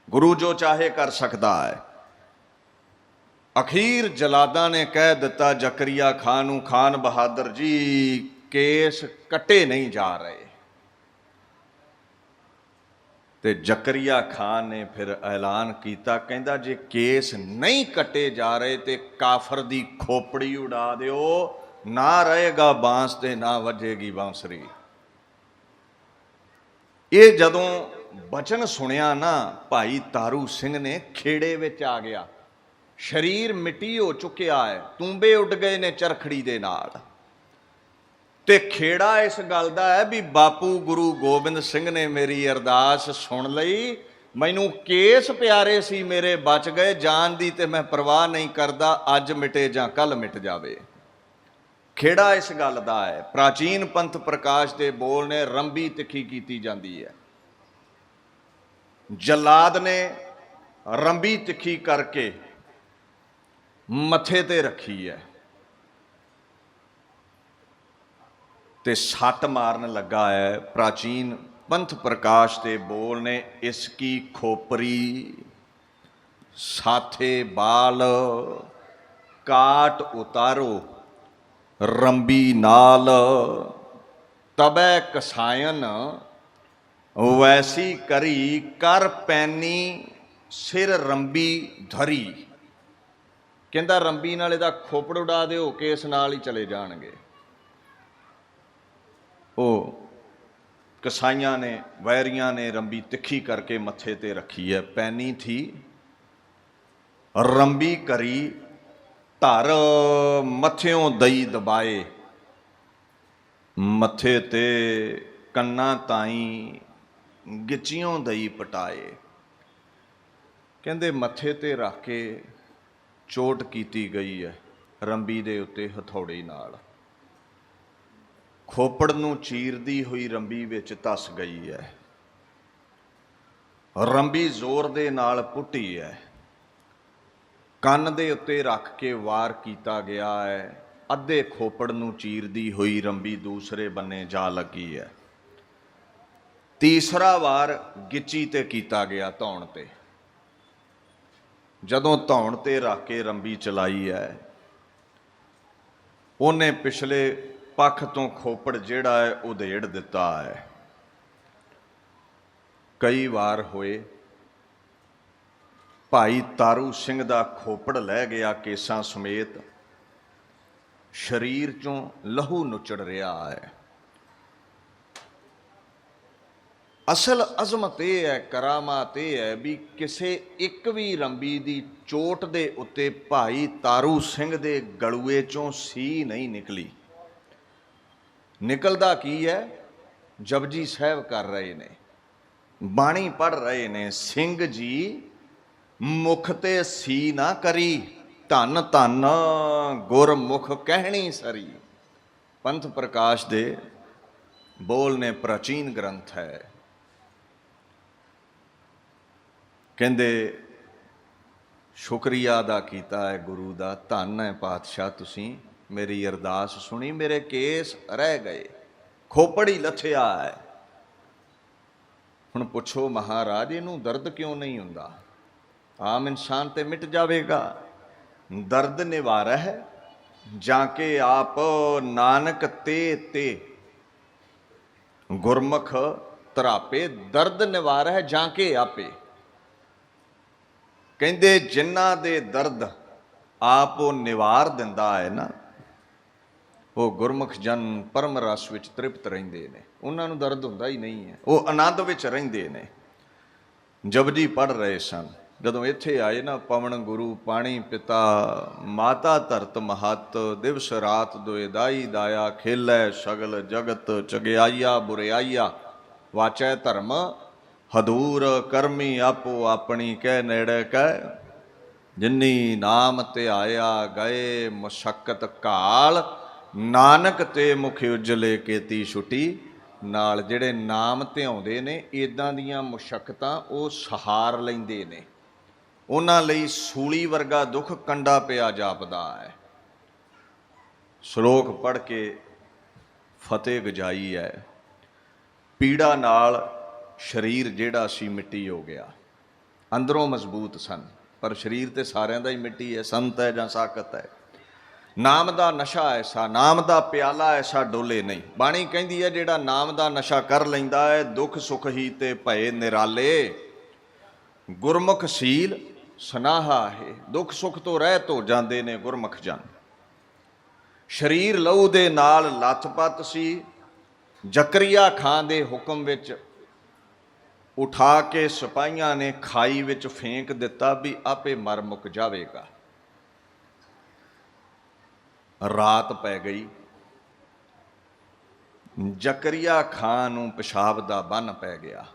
ਗੁਰੂ ਜੋ ਚਾਹੇ ਕਰ ਸਕਦਾ ਹੈ। ਅਖੀਰ ਜਲਾਦਾਂ ਨੇ ਕਹਿ ਦਿੱਤਾ ਜ਼ਕਰੀਆ ਖਾਨ ਨੂੰ, ਖਾਨ ਬਹਾਦਰ ਜੀ ਕੇਸ ਕੱਟੇ ਨਹੀਂ ਜਾ ਰਹੇ। ਤੇ ਜ਼ਕਰੀਆ ਖਾਨ ਨੇ ਫਿਰ ਐਲਾਨ ਕੀਤਾ, ਕਹਿੰਦਾ ਜੇ ਕੇਸ ਨਹੀਂ ਕੱਟੇ ਜਾ ਰਹੇ ਤੇ ਕਾਫਰ ਦੀ ਖੋਪੜੀ ਉਡਾ ਦਿਓ, ਨਾ ਰਹੇਗਾ ਬਾਂਸ ਤੇ ਨਾ ਵੱਜੇਗੀ ਬਾਂਸਰੀ। ਇਹ ਜਦੋਂ ਬਚਨ ਸੁਣਿਆ ਨਾ, ਭਾਈ ਤਾਰੂ ਸਿੰਘ ਨੇ ਖੇੜੇ ਵਿੱਚ ਆ ਗਿਆ। ਸਰੀਰ ਮਿੱਟੀ ਹੋ ਚੁੱਕਿਆ ਹੈ, ਤੂੰਬੇ ਉੱਡ ਗਏ ਨੇ ਚਰਖੜੀ ਦੇ ਨਾਲ। ਤੇ ਖੇੜਾ ਇਸ ਗੱਲ ਦਾ ਹੈ ਵੀ ਬਾਪੂ ਗੁਰੂ ਗੋਬਿੰਦ ਸਿੰਘ ਨੇ ਮੇਰੀ ਅਰਦਾਸ ਸੁਣ ਲਈ, ਮੈਨੂੰ ਕੇਸ ਪਿਆਰੇ ਸੀ ਮੇਰੇ ਬਚ ਗਏ, ਜਾਨ ਦੀ ਤੇ ਮੈਂ ਪਰਵਾਹ ਨਹੀਂ ਕਰਦਾ, ਅੱਜ ਮਿਟੇ ਜਾਂ ਕੱਲ ਮਿਟ ਜਾਵੇ। ਖੇੜਾ ਇਸ ਗੱਲ ਦਾ ਹੈ। ਪ੍ਰਾਚੀਨ ਪੰਥ ਪ੍ਰਕਾਸ਼ ਦੇ ਬੋਲ ਨੇ, ਰੰਬੀ ਤਿੱਖੀ ਕੀਤੀ ਜਾਂਦੀ ਹੈ। ਜਲਾਦ ਨੇ ਰੰਬੀ ਤਿੱਖੀ ਕਰਕੇ ਮੱਥੇ ਤੇ ਰੱਖੀ ਹੈ ਤੇ ਸੱਟ ਮਾਰਨ ਲੱਗਾ ਹੈ। ਪ੍ਰਾਚੀਨ ਪੰਥ ਪ੍ਰਕਾਸ਼ ਦੇ ਬੋਲ ਨੇ, ਇਸ ਕੀ ਖੋਪਰੀ ਸਾਥੇ ਬਾਲ ਕਾਟ ਉਤਾਰੋ ਰੰਬੀ ਨਾਲ, ਤਬੈ ਕਸਾਇਨ ਵੈਸੀ ਕਰੀ, ਕਰ ਪੈਨੀ ਸਿਰ ਰੰਬੀ ਧਰੀ। ਕਹਿੰਦਾ ਰੰਬੀ ਨਾਲ ਇਹਦਾ ਖੋਪੜ ਉਡਾ ਦਿਓ, ਕੇਸ ਨਾਲ ਹੀ ਚਲੇ ਜਾਣਗੇ। ਉਹ ਕਸਾਈਆਂ ਨੇ, ਵੈਰੀਆਂ ਨੇ ਰੰਬੀ ਤਿੱਖੀ ਕਰਕੇ ਮੱਥੇ ਤੇ ਰੱਖੀ ਹੈ। ਪੈਨੀ ਥੀ ਰੰਬੀ ਕਰੀ ਧਰ, ਮੱਥਿਓਂ ਦਈ ਦਬਾਏ, ਮੱਥੇ ਤੇ ਕੰਨਾਂ ਤਾਈਂ ਗਿੱਚਿਓਂ ਦਈ ਪਟਾਏ। ਕਹਿੰਦੇ ਮੱਥੇ ਤੇ ਰੱਖ ਕੇ ਚੋਟ ਕੀਤੀ ਗਈ ਹੈ ਰੰਬੀ ਦੇ ਉੱਤੇ ਹਥੌੜੇ ਨਾਲ, ਖੋਪੜ ਨੂੰ ਚੀਰਦੀ ਹੋਈ ਰੰਬੀ ਵਿੱਚ ਧਸ ਗਈ ਹੈ। ਰੰਬੀ ਜ਼ੋਰ ਦੇ ਨਾਲ ਪੁੱਟੀ ਹੈ, ਕੰਨ ਦੇ ਉੱਤੇ ਰੱਖ ਕੇ ਵਾਰ ਕੀਤਾ ਗਿਆ ਹੈ। ਅੱਧੇ ਖੋਪੜ ਨੂੰ ਚੀਰਦੀ ਹੋਈ ਰੰਬੀ ਦੂਸਰੇ ਬੰਨੇ ਜਾ ਲੱਗੀ ਹੈ। ਤੀਸਰਾ ਵਾਰ ਗਿੱਚੀ ਤੇ ਕੀਤਾ ਗਿਆ, ਧੌਣ ਤੇ। ਜਦੋਂ ਧੌਣ ਤੇ ਰੱਖ ਕੇ ਰੰਬੀ ਚਲਾਈ ਹੈ, ਉਹਨੇ ਪਿਛਲੇ ਪੱਖ ਤੋਂ ਖੋਪੜ ਜਿਹੜਾ ਹੈ ਉਧੇੜ ਦਿੱਤਾ ਹੈ। ਕਈ ਵਾਰ ਹੋਏ, ਭਾਈ ਤਾਰੂ ਸਿੰਘ ਦਾ ਖੋਪੜ ਲੈ ਗਿਆ ਕੇਸਾਂ ਸਮੇਤ, ਸਰੀਰ ਚੋਂ ਲਹੂ ਨੁਚੜ ਰਿਹਾ ਹੈ। ਅਸਲ ਅਜ਼ਮਤ ਇਹ ਹੈ, ਕਰਾਮਾਤ ਇਹ ਹੈ ਵੀ ਕਿਸੇ ਇੱਕ ਵੀ ਰੰਬੀ ਦੀ ਚੋਟ ਦੇ ਉੱਤੇ ਭਾਈ ਤਾਰੂ ਸਿੰਘ ਦੇ ਗਲੂਏ ਚੋਂ ਸੀ ਨਹੀਂ ਨਿਕਲੀ। ਨਿਕਲਦਾ ਕੀ ਹੈ? ਜਪਜੀ ਸਾਹਿਬ ਕਰ ਰਹੇ ਨੇ, ਬਾਣੀ ਪੜ੍ਹ ਰਹੇ ਨੇ, ਸਿੰਘ ਜੀ ਮੁਖ ਤੇ ਸੀ ਨਾ ਕਰੀ, ਧੰਨ ਧੰਨ ਗੁਰਮੁਖ ਕਹਿਣੀ ਸਰੀ। ਪੰਥ ਪ੍ਰਕਾਸ਼ ਦੇ ਬੋਲ ਨੇ, ਪ੍ਰਾਚੀਨ ਗ੍ਰੰਥ ਹੈ। ਕਹਿੰਦੇ ਸ਼ੁਕਰੀਆ ਅਦਾ ਕੀਤਾ ਹੈ ਗੁਰੂ ਦਾ। ਧੰਨ ਹੈ ਪਾਤਸ਼ਾਹ, ਤੁਸੀਂ ਮੇਰੀ ਅਰਦਾਸ ਸੁਣੀ, ਮੇਰੇ ਕੇਸ ਰਹਿ ਗਏ, ਖੋਪੜ ਹੀ ਲੱਥਿਆ ਹੈ। ਹੁਣ ਪੁੱਛੋ ਮਹਾਰਾਜ, ਇਹਨੂੰ ਦਰਦ ਕਿਉਂ ਨਹੀਂ ਹੁੰਦਾ? ਆਮ ਇਨਸਾਨ ਤੇ ਮਿਟ ਜਾਵੇਗਾ। ਦਰਦ ਨਿਵਾਰੈ ਹੈ ਜਾਂ ਕੇ ਆਪ, ਨਾਨਕ ਤੇ ਤੇ ਗੁਰਮੁਖ ਤਰਾਪੇ। ਦਰਦ ਨਿਵਾਰੈ ਹੈ ਜਾਂ ਕੇ ਆਪੇ। ਕਹਿੰਦੇ ਜਿਨ੍ਹਾਂ ਦੇ ਦਰਦ ਆਪ ਉਹ ਨਿਵਾਰ ਦਿੰਦਾ ਹੈ ਨਾ, ਉਹ ਗੁਰਮੁਖ ਜਨ ਪਰਮ ਰਸ ਵਿੱਚ ਤ੍ਰਿਪਤ ਰਹਿੰਦੇ ਨੇ। ਉਹਨਾਂ ਨੂੰ ਦਰਦ ਹੁੰਦਾ ਹੀ ਨਹੀਂ ਹੈ, ਉਹ ਆਨੰਦ ਵਿੱਚ ਰਹਿੰਦੇ ਨੇ। ਜਪਜੀ ਪੜ੍ਹ ਰਹੇ ਸਨ, ਜਦੋਂ ਇੱਥੇ ਆਏ ਨਾ, ਪਵਨ ਗੁਰੂ ਪਾਣੀ ਪਿਤਾ ਮਾਤਾ ਧਰਤ ਮਹੱਤ, ਦਿਵਸ ਰਾਤ ਦੁਇ ਦਾਈ ਦਾਇਆ, ਖੇਲੈ ਸਗਲ ਜਗਤ ਚਗਿਆਈਆ ਬੁਰਿਆਈਆ, ਵਾਚੈ ਧਰਮ ਹਦੂਰ, ਕਰਮੀ ਆਪੋ ਆਪਣੀ ਕਹਿ ਨੇੜੇ ਕਹਿ, ਜਿਨੀ ਨਾਮ ਧਿਆਇਆ ਗਏ ਮੁਸ਼ੱਕਤ ਕਾਲ, ਨਾਨਕ ਤੇ ਮੁਖ ਉਜਲੇ ਕੀਤੀ ਛੁਟੀ ਨਾਲ। ਜਿਹੜੇ ਨਾਮ ਧਿਆਉਂਦੇ ਨੇ, ਇੱਦਾਂ ਦੀਆਂ ਮੁਸ਼ੱਕਤਾਂ ਉਹ ਸਹਾਰ ਲੈਂਦੇ ਨੇ। ਉਹਨਾਂ ਲਈ ਸੂਲੀ ਵਰਗਾ ਦੁੱਖ ਕੰਡਾ ਪਿਆ ਜਾਪਦਾ ਹੈ। ਸ਼ਲੋਕ ਪੜ੍ਹ ਕੇ ਫਤਿਹ ਗਜਾਈ ਹੈ। ਪੀੜਾ ਨਾਲ ਸਰੀਰ ਜਿਹੜਾ ਸੀ ਮਿੱਟੀ ਹੋ ਗਿਆ। ਅੰਦਰੋਂ ਮਜ਼ਬੂਤ ਸਨ, ਪਰ ਸਰੀਰ ਤੇ ਸਾਰਿਆਂ ਦਾ ਹੀ ਮਿੱਟੀ ਹੈ। ਸੰਤ ਹੈ ਜਾਂ ਸਾਕਤ ਹੈ। ਨਾਮ ਦਾ ਨਸ਼ਾ ਐਸਾ, ਨਾਮ ਦਾ ਪਿਆਲਾ ਐਸਾ ਡੋਲੇ ਨਹੀਂ। ਬਾਣੀ ਕਹਿੰਦੀ ਹੈ ਜਿਹੜਾ ਨਾਮ ਦਾ ਨਸ਼ਾ ਕਰ ਲੈਂਦਾ ਹੈ, ਦੁੱਖ ਸੁੱਖ ਹੀ ਤੇ ਭਏ ਨਿਰਾਲੇ, ਗੁਰਮੁਖ ਸੀਲ ਸਨਾਹਾ ਹੈ। ਦੁੱਖ ਸੁੱਖ ਤੋਂ ਰਹਿਤ ਹੋ ਜਾਂਦੇ ਨੇ ਗੁਰਮੁਖ ਜਨ। ਸਰੀਰ ਲਹੂ ਦੇ ਨਾਲ ਲੱਥਪੱਥ ਸੀ। ਜ਼ਕਰੀਆ ਖਾਂ ਦੇ ਹੁਕਮ ਵਿੱਚ ਉਠਾ ਕੇ ਸਿਪਾਹੀਆਂ ਨੇ ਖਾਈ ਵਿੱਚ ਫੇਂਕ ਦਿੱਤਾ ਵੀ ਆਪੇ ਮਰ ਮੁੱਕ ਜਾਵੇਗਾ। ਰਾਤ ਪੈ ਗਈ। ਜ਼ਕਰੀਆ ਖਾਂ ਨੂੰ ਪਿਸ਼ਾਬ ਦਾ ਬੰਨ ਪੈ ਗਿਆ।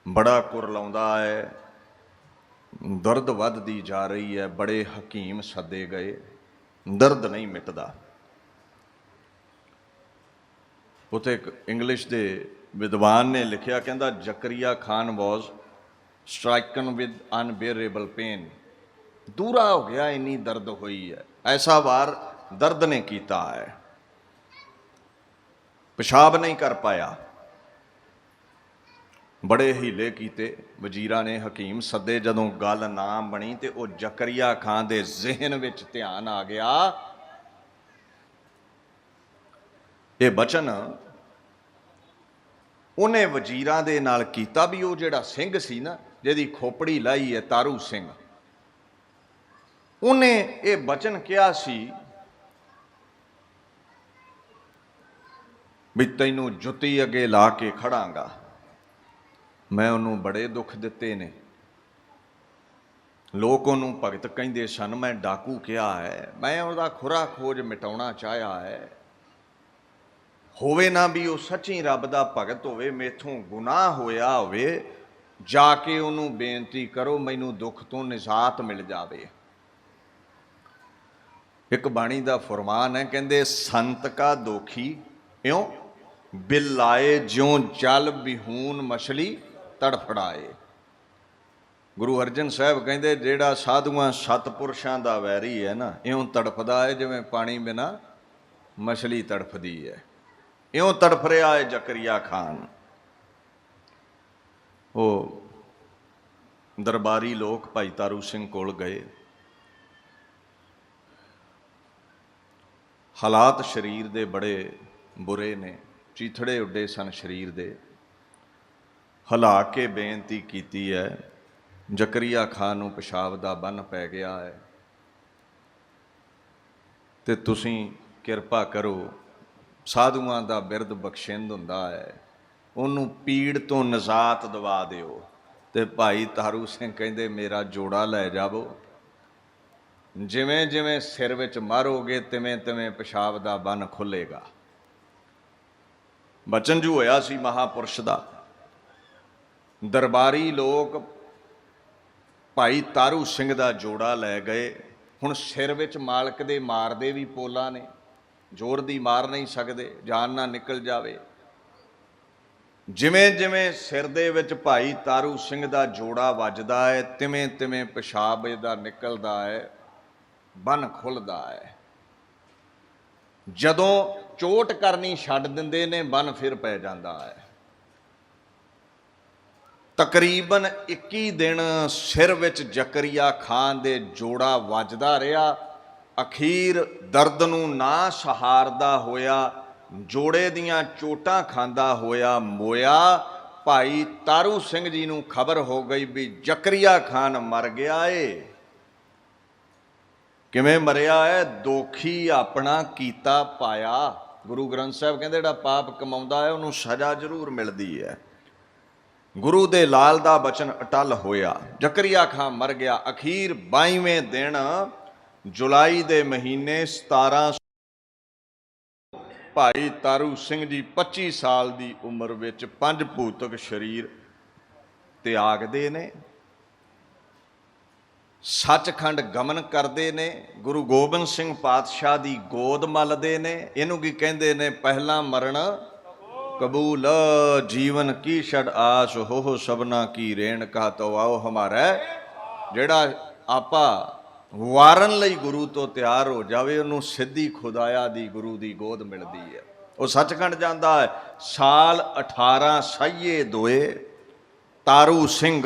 ਬੜਾ ਕੁਰਲਾਉਂਦਾ ਹੈ, ਦਰਦ ਵੱਧਦੀ ਜਾ ਰਹੀ ਹੈ। ਬੜੇ ਹਕੀਮ ਸੱਦੇ ਗਏ, ਦਰਦ ਨਹੀਂ ਮਿਟਦਾ। ਉੱਥੇ ਇੱਕ ਇੰਗਲਿਸ਼ ਦੇ ਵਿਦਵਾਨ ਨੇ ਲਿਖਿਆ, ਕਹਿੰਦਾ ਜ਼ਕਰੀਆ ਖਾਨ ਵਾਜ਼ ਸਟ੍ਰਾਈਕਨ ਵਿਦ ਅਨਬੇਅਰੇਬਲ ਪੇਨ। ਦੂਰਾ ਹੋ ਗਿਆ, ਇੰਨੀ ਦਰਦ ਹੋਈ ਹੈ। ਐਸਾ ਵਾਰ ਦਰਦ ਨੇ ਕੀਤਾ ਹੈ, ਪਿਸ਼ਾਬ ਨਹੀਂ ਕਰ ਪਾਇਆ। ਬੜੇ ਹੀਲੇ ਕੀਤੇ ਵਜ਼ੀਰਾਂ ਨੇ, ਹਕੀਮ ਸੱਦੇ। ਜਦੋਂ ਗੱਲ ਨਾ ਬਣੀ ਤੇ ਉਹ ਜ਼ਕਰੀਆ ਖਾਂ ਦੇ ਜ਼ਿਹਨ ਵਿੱਚ ਧਿਆਨ ਆ ਗਿਆ, ਇਹ ਬਚਨ ਉਹਨੇ ਵਜ਼ੀਰਾਂ ਦੇ ਨਾਲ ਕੀਤਾ ਵੀ ਉਹ ਜਿਹੜਾ ਸਿੰਘ ਸੀ ਨਾ, ਜਿਹਦੀ ਖੋਪੜੀ ਲਾਈ ਹੈ, ਤਾਰੂ ਸਿੰਘ, ਉਹਨੇ ਇਹ ਬਚਨ ਕਿਹਾ ਸੀ ਵੀ ਤੈਨੂੰ ਜੁੱਤੀ ਅੱਗੇ ਲਾ ਕੇ ਖੜਾਂਗਾ। ਮੈਂ ਉਹਨੂੰ ਬੜੇ ਦੁੱਖ ਦਿੱਤੇ ਨੇ। ਲੋਕ ਉਹਨੂੰ ਭਗਤ ਕਹਿੰਦੇ ਸਨ। ਮੈਂ ਡਾਕੂ ਕਿਹਾ ਹੈ, ਮੈਂ ਉਹਦਾ ਖੁਰਾ ਖੋਜ ਮਿਟਾਉਣਾ ਚਾਹਿਆ ਹੈ। ਹੋਵੇ ਨਾ ਵੀ ਉਹ ਸੱਚੀ ਰੱਬ ਦਾ ਭਗਤ ਹੋਵੇ, ਮੇਥੋਂ ਗੁਨਾਹ ਹੋਇਆ ਹੋਵੇ, ਜਾ ਕੇ ਉਹਨੂੰ ਬੇਨਤੀ ਕਰੋ ਮੈਨੂੰ ਦੁੱਖ ਤੋਂ ਨਿਜਾਤ ਮਿਲ ਜਾਵੇ। ਇੱਕ ਬਾਣੀ ਦਾ ਫਰਮਾਨ ਹੈ, ਕਹਿੰਦੇ ਸੰਤ ਕਾ ਦੋਖੀ ਇਉਂ ਬਿਲਾਏ, ਜਿਉਂ ਜਲ ਬਿਹੂਨ ਮਛਲੀ ਤੜਫੜਾਏ। ਗੁਰੂ ਅਰਜਨ ਸਾਹਿਬ ਕਹਿੰਦੇ ਜਿਹੜਾ ਸਾਧੂਆਂ ਸਤਪੁਰਸ਼ਾਂ ਦਾ ਵੈਰੀ ਹੈ ਨਾ, ਇਉਂ ਤੜਫਦਾ ਹੈ ਜਿਵੇਂ ਪਾਣੀ ਬਿਨਾਂ ਮਛਲੀ ਤੜਫਦੀ ਹੈ। ਇਉਂ ਤੜਫ ਰਿਹਾ ਹੈ ਜ਼ਕਰੀਆ ਖਾਨ। ਉਹ ਦਰਬਾਰੀ ਲੋਕ ਭਾਈ ਤਾਰੂ ਸਿੰਘ ਕੋਲ ਗਏ। ਹਾਲਾਤ ਸਰੀਰ ਦੇ ਬੜੇ ਬੁਰੇ ਨੇ, ਚੀਥੜੇ ਉੱਡੇ ਸਨ ਸਰੀਰ ਦੇ। ਹਿਲਾ ਕੇ ਬੇਨਤੀ ਕੀਤੀ ਹੈ, ਜ਼ਕਰੀਆ ਖਾਨ ਨੂੰ ਪਿਸ਼ਾਬ ਦਾ ਬੰਨ ਪੈ ਗਿਆ ਹੈ ਤੇ ਤੁਸੀਂ ਕਿਰਪਾ ਕਰੋ, ਸਾਧੂਆਂ ਦਾ ਬਿਰਦ ਬਖਸ਼ਿੰਦ ਹੁੰਦਾ ਹੈ, ਉਹਨੂੰ ਪੀੜ ਤੋਂ ਨਿਜਾਤ ਦਿਵਾ ਦਿਓ। ਤੇ ਭਾਈ ਤਾਰੂ ਸਿੰਘ ਕਹਿੰਦੇ ਮੇਰਾ ਜੋੜਾ ਲੈ ਜਾਵੋ, ਜਿਵੇਂ ਜਿਵੇਂ ਸਿਰ ਵਿੱਚ ਮਾਰੋਗੇ ਤਿਵੇਂ ਤਿਵੇਂ ਪਿਸ਼ਾਬ ਦਾ ਬੰਨ ਖੁੱਲੇਗਾ। ਬਚਨ ਜੂ ਹੋਇਆ ਸੀ ਮਹਾਪੁਰਸ਼ ਦਾ। ਦਰਬਾਰੀ ਲੋਕ ਭਾਈ ਤਾਰੂ ਸਿੰਘ ਦਾ ਜੋੜਾ ਲੈ ਗਏ। ਹੁਣ ਸਿਰ ਵਿੱਚ ਮਾਲਕ ਦੇ ਮਾਰਦੇ ਵੀ ਪੋਲਾ ਨੇ, ਜ਼ੋਰ ਦੀ ਮਾਰ ਨਹੀਂ ਸਕਦੇ, ਜਾਨ ਨਾ ਨਿਕਲ ਜਾਵੇ। ਜਿਵੇਂ ਜਿਵੇਂ ਸਿਰ ਦੇ ਵਿੱਚ ਭਾਈ ਤਾਰੂ ਸਿੰਘ ਦਾ ਜੋੜਾ ਵੱਜਦਾ ਹੈ, ਤਿਵੇਂ ਤਿਵੇਂ ਪਿਸ਼ਾਬ ਇਹਦਾ ਨਿਕਲਦਾ ਹੈ, ਬੰਨ ਖੁੱਲ੍ਹਦਾ ਹੈ। ਜਦੋਂ ਚੋਟ ਕਰਨੀ ਛੱਡ ਦਿੰਦੇ ਨੇ, ਬੰਨ ਫਿਰ ਪੈ ਜਾਂਦਾ ਹੈ। ਤਕਰੀਬਨ 21 ਦਿਨ ਸਿਰ ਵਿੱਚ ਜ਼ਕਰੀਆ ਖਾਨ ਦੇ ਜੋੜਾ ਵੱਜਦਾ ਰਿਹਾ। ਅਖੀਰ ਦਰਦ ਨੂੰ ਨਾ ਸਹਾਰਦਾ ਹੋਇਆ, ਜੋੜੇ ਦੀਆਂ ਚੋਟਾਂ ਖਾਂਦਾ ਹੋਇਆ ਮੋਇਆ। ਭਾਈ ਤਾਰੂ ਸਿੰਘ ਜੀ ਨੂੰ ਖਬਰ ਹੋ ਗਈ ਵੀ ਜ਼ਕਰੀਆ ਖਾਨ ਮਰ ਗਿਆ ਏ। ਕਿਵੇਂ ਮਰਿਆ ਹੈ? ਦੋਖੀ ਆਪਣਾ ਕੀਤਾ ਪਾਇਆ। ਗੁਰੂ ਗ੍ਰੰਥ ਸਾਹਿਬ ਕਹਿੰਦੇ ਜਿਹੜਾ ਪਾਪ ਕਮਾਉਂਦਾ ਹੈ ਉਹਨੂੰ ਸਜ਼ਾ ਜ਼ਰੂਰ ਮਿਲਦੀ ਹੈ। ਗੁਰੂ ਦੇ ਲਾਲ ਦਾ ਬਚਨ ਅਟਲ ਹੋਇਆ, ਜ਼ਕਰੀਆ ਖਾਨ ਮਰ ਗਿਆ। ਅਖੀਰ 22ਵੇਂ ਦਿਨ ਜੁਲਾਈ ਦੇ ਮਹੀਨੇ 1700 ਭਾਈ ਤਾਰੂ ਸਿੰਘ ਜੀ 25 ਸਾਲ ਦੀ ਉਮਰ ਵਿੱਚ ਪੰਜ ਭੂਤਕ ਸਰੀਰ ਤਿਆਗਦੇ ਨੇ, ਸੱਚਖੰਡ ਗਮਨ ਕਰਦੇ ਨੇ, ਗੁਰੂ ਗੋਬਿੰਦ ਸਿੰਘ ਪਾਤਸ਼ਾਹ ਦੀ ਗੋਦ ਮੱਲਦੇ ਨੇ। ਇਹਨੂੰ ਕੀ ਕਹਿੰਦੇ ਨੇ? ਪਹਿਲਾ ਮਰਨ ਕਬੂਲ, ਜੀਵਨ ਕੀ ਛੜ ਆਸ, ਹੋ ਸਭਨਾ ਕੀ ਰੇਣ ਕਾ ਤੋ ਆਓ ਹਮਾਰਾ। ਜਿਹੜਾ ਆਪਾਂ ਵਾਰਨ ਲਈ ਗੁਰੂ ਤੋਂ ਤਿਆਰ ਹੋ ਜਾਵੇ, ਉਹਨੂੰ ਸਿੱਧੀ ਖੁਦਾਇਆ ਦੀ ਗੁਰੂ ਦੀ ਗੋਦ ਮਿਲਦੀ ਹੈ। ਉਹ ਸੱਚਖੰਡ ਜਾਂਦਾ ਹੈ। ਸਾਲ 18 ਸਹੀਏ ਦੋਏ, ਤਾਰੂ ਸਿੰਘ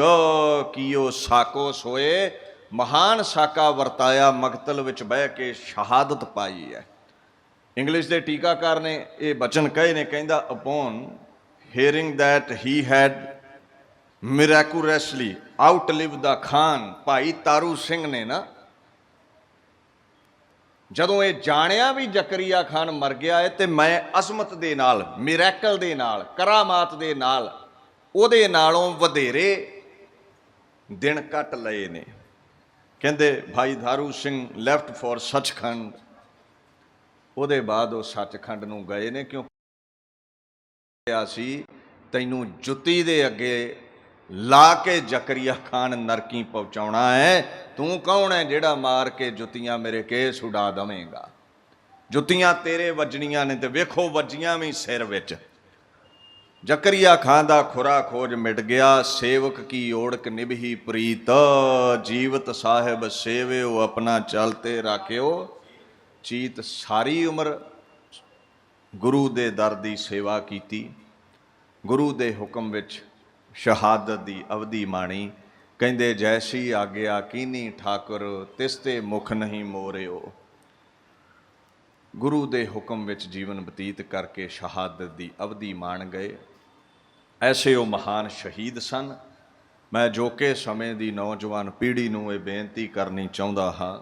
ਕੀਓ ਸਾਕੋ ਸੋਏ। ਮਹਾਨ ਸਾਕਾ ਵਰਤਾਇਆ, ਮਕਤਲ ਵਿੱਚ ਬਹਿ ਕੇ ਸ਼ਹਾਦਤ ਪਾਈ ਹੈ। ਇੰਗਲਿਸ਼ ਦੇ ਟੀਕਾਕਾਰ ਨੇ ਇਹ ਬਚਨ ਕਹੇ ਨੇ, ਕਹਿੰਦਾ upon hearing that he had miraculously outlived the Khan. Bhai Taru Singh ਨੇ ਨਾ ਜਦੋਂ ਇਹ ਜਾਣਿਆ ਵੀ ਜ਼ਕਰੀਆ ਖਾਨ ਮਰ ਗਿਆ ਹੈ, ਤੇ ਮੈਂ ਅਜ਼ਮਤ ਦੇ ਨਾਲ, ਮਿਰੈਕਲ ਦੇ ਨਾਲ, ਕਰਾਮਾਤ ਦੇ ਨਾਲ ਉਹਦੇ ਨਾਲੋਂ ਵਧੇਰੇ ਦਿਨ ਕੱਟ ਲਏ ਨੇ। ਕਹਿੰਦੇ ਭਾਈ ਤਾਰੂ ਸਿੰਘ ਲੈਫਟ ਫॉर ਸੱਚਖੰਡ। ਉਹਦੇ ਬਾਅਦ ਉਹ ਸੱਚਖੰਡ ਨੂੰ ਗਏ ਨੇ, ਕਿਉਂ ਕਿਹਾ ਸੀ ਤੈਨੂੰ ਜੁੱਤੀ ਦੇ ਅੱਗੇ ਲਾ ਕੇ ਜ਼ਕਰੀਆ ਖਾਨ ਨਰਕੀ ਪਹੁੰਚਾਉਣਾ ਹੈ। ਤੂੰ ਕੌਣ ਹੈ ਜਿਹੜਾ ਮਾਰ ਕੇ ਜੁੱਤੀਆਂ ਮੇਰੇ ਕੇਸ ਉਡਾ ਦਵੇਂਗਾ? ਜੁੱਤੀਆਂ ਤੇਰੇ ਵੱਜਣੀਆਂ ਨੇ, ਤੇ ਵੇਖੋ ਵੱਜੀਆਂ ਵੀ ਸਿਰ ਵਿੱਚ। ਜ਼ਕਰੀਆ ਖਾਨ ਦਾ ਖੁਰਾ ਖੋਜ ਮਿਟ ਗਿਆ। ਸੇਵਕ ਕੀ ਓੜਕ ਨਿਭੀ ਪ੍ਰੀਤ, ਜੀਵਤ ਸਾਹਿਬ ਸੇਵਿਓ ਆਪਣਾ ਚਲਤੇ ਰਾਖਿਓ ਚੀਤ। ਸਾਰੀ ਉਮਰ ਗੁਰੂ ਦੇ ਦਰ ਦੀ ਸੇਵਾ ਕੀਤੀ, ਗੁਰੂ ਦੇ ਹੁਕਮ ਵਿੱਚ ਸ਼ਹਾਦਤ ਦੀ ਅਵਧੀ ਮਾਣੀ। ਕਹਿੰਦੇ ਜੈਸੀ ਆਗਿਆ ਕੀਨੀ ਠਾਕੁਰ, ਤਿਸ ਤੇ ਮੁਖ ਨਹੀਂ ਮੋਰਿਓ। ਗੁਰੂ ਦੇ ਹੁਕਮ ਵਿੱਚ ਜੀਵਨ ਬਤੀਤ ਕਰਕੇ ਸ਼ਹਾਦਤ ਦੀ ਅਵਧੀ ਮਾਣ ਗਏ। ਐਸੇ ਉਹ ਮਹਾਨ ਸ਼ਹੀਦ ਸਨ। ਮੈਂ ਜੋਕੇ ਸਮੇਂ ਦੀ ਨੌਜਵਾਨ ਪੀੜ੍ਹੀ ਨੂੰ ਇਹ ਬੇਨਤੀ ਕਰਨੀ ਚਾਹੁੰਦਾ ਹਾਂ,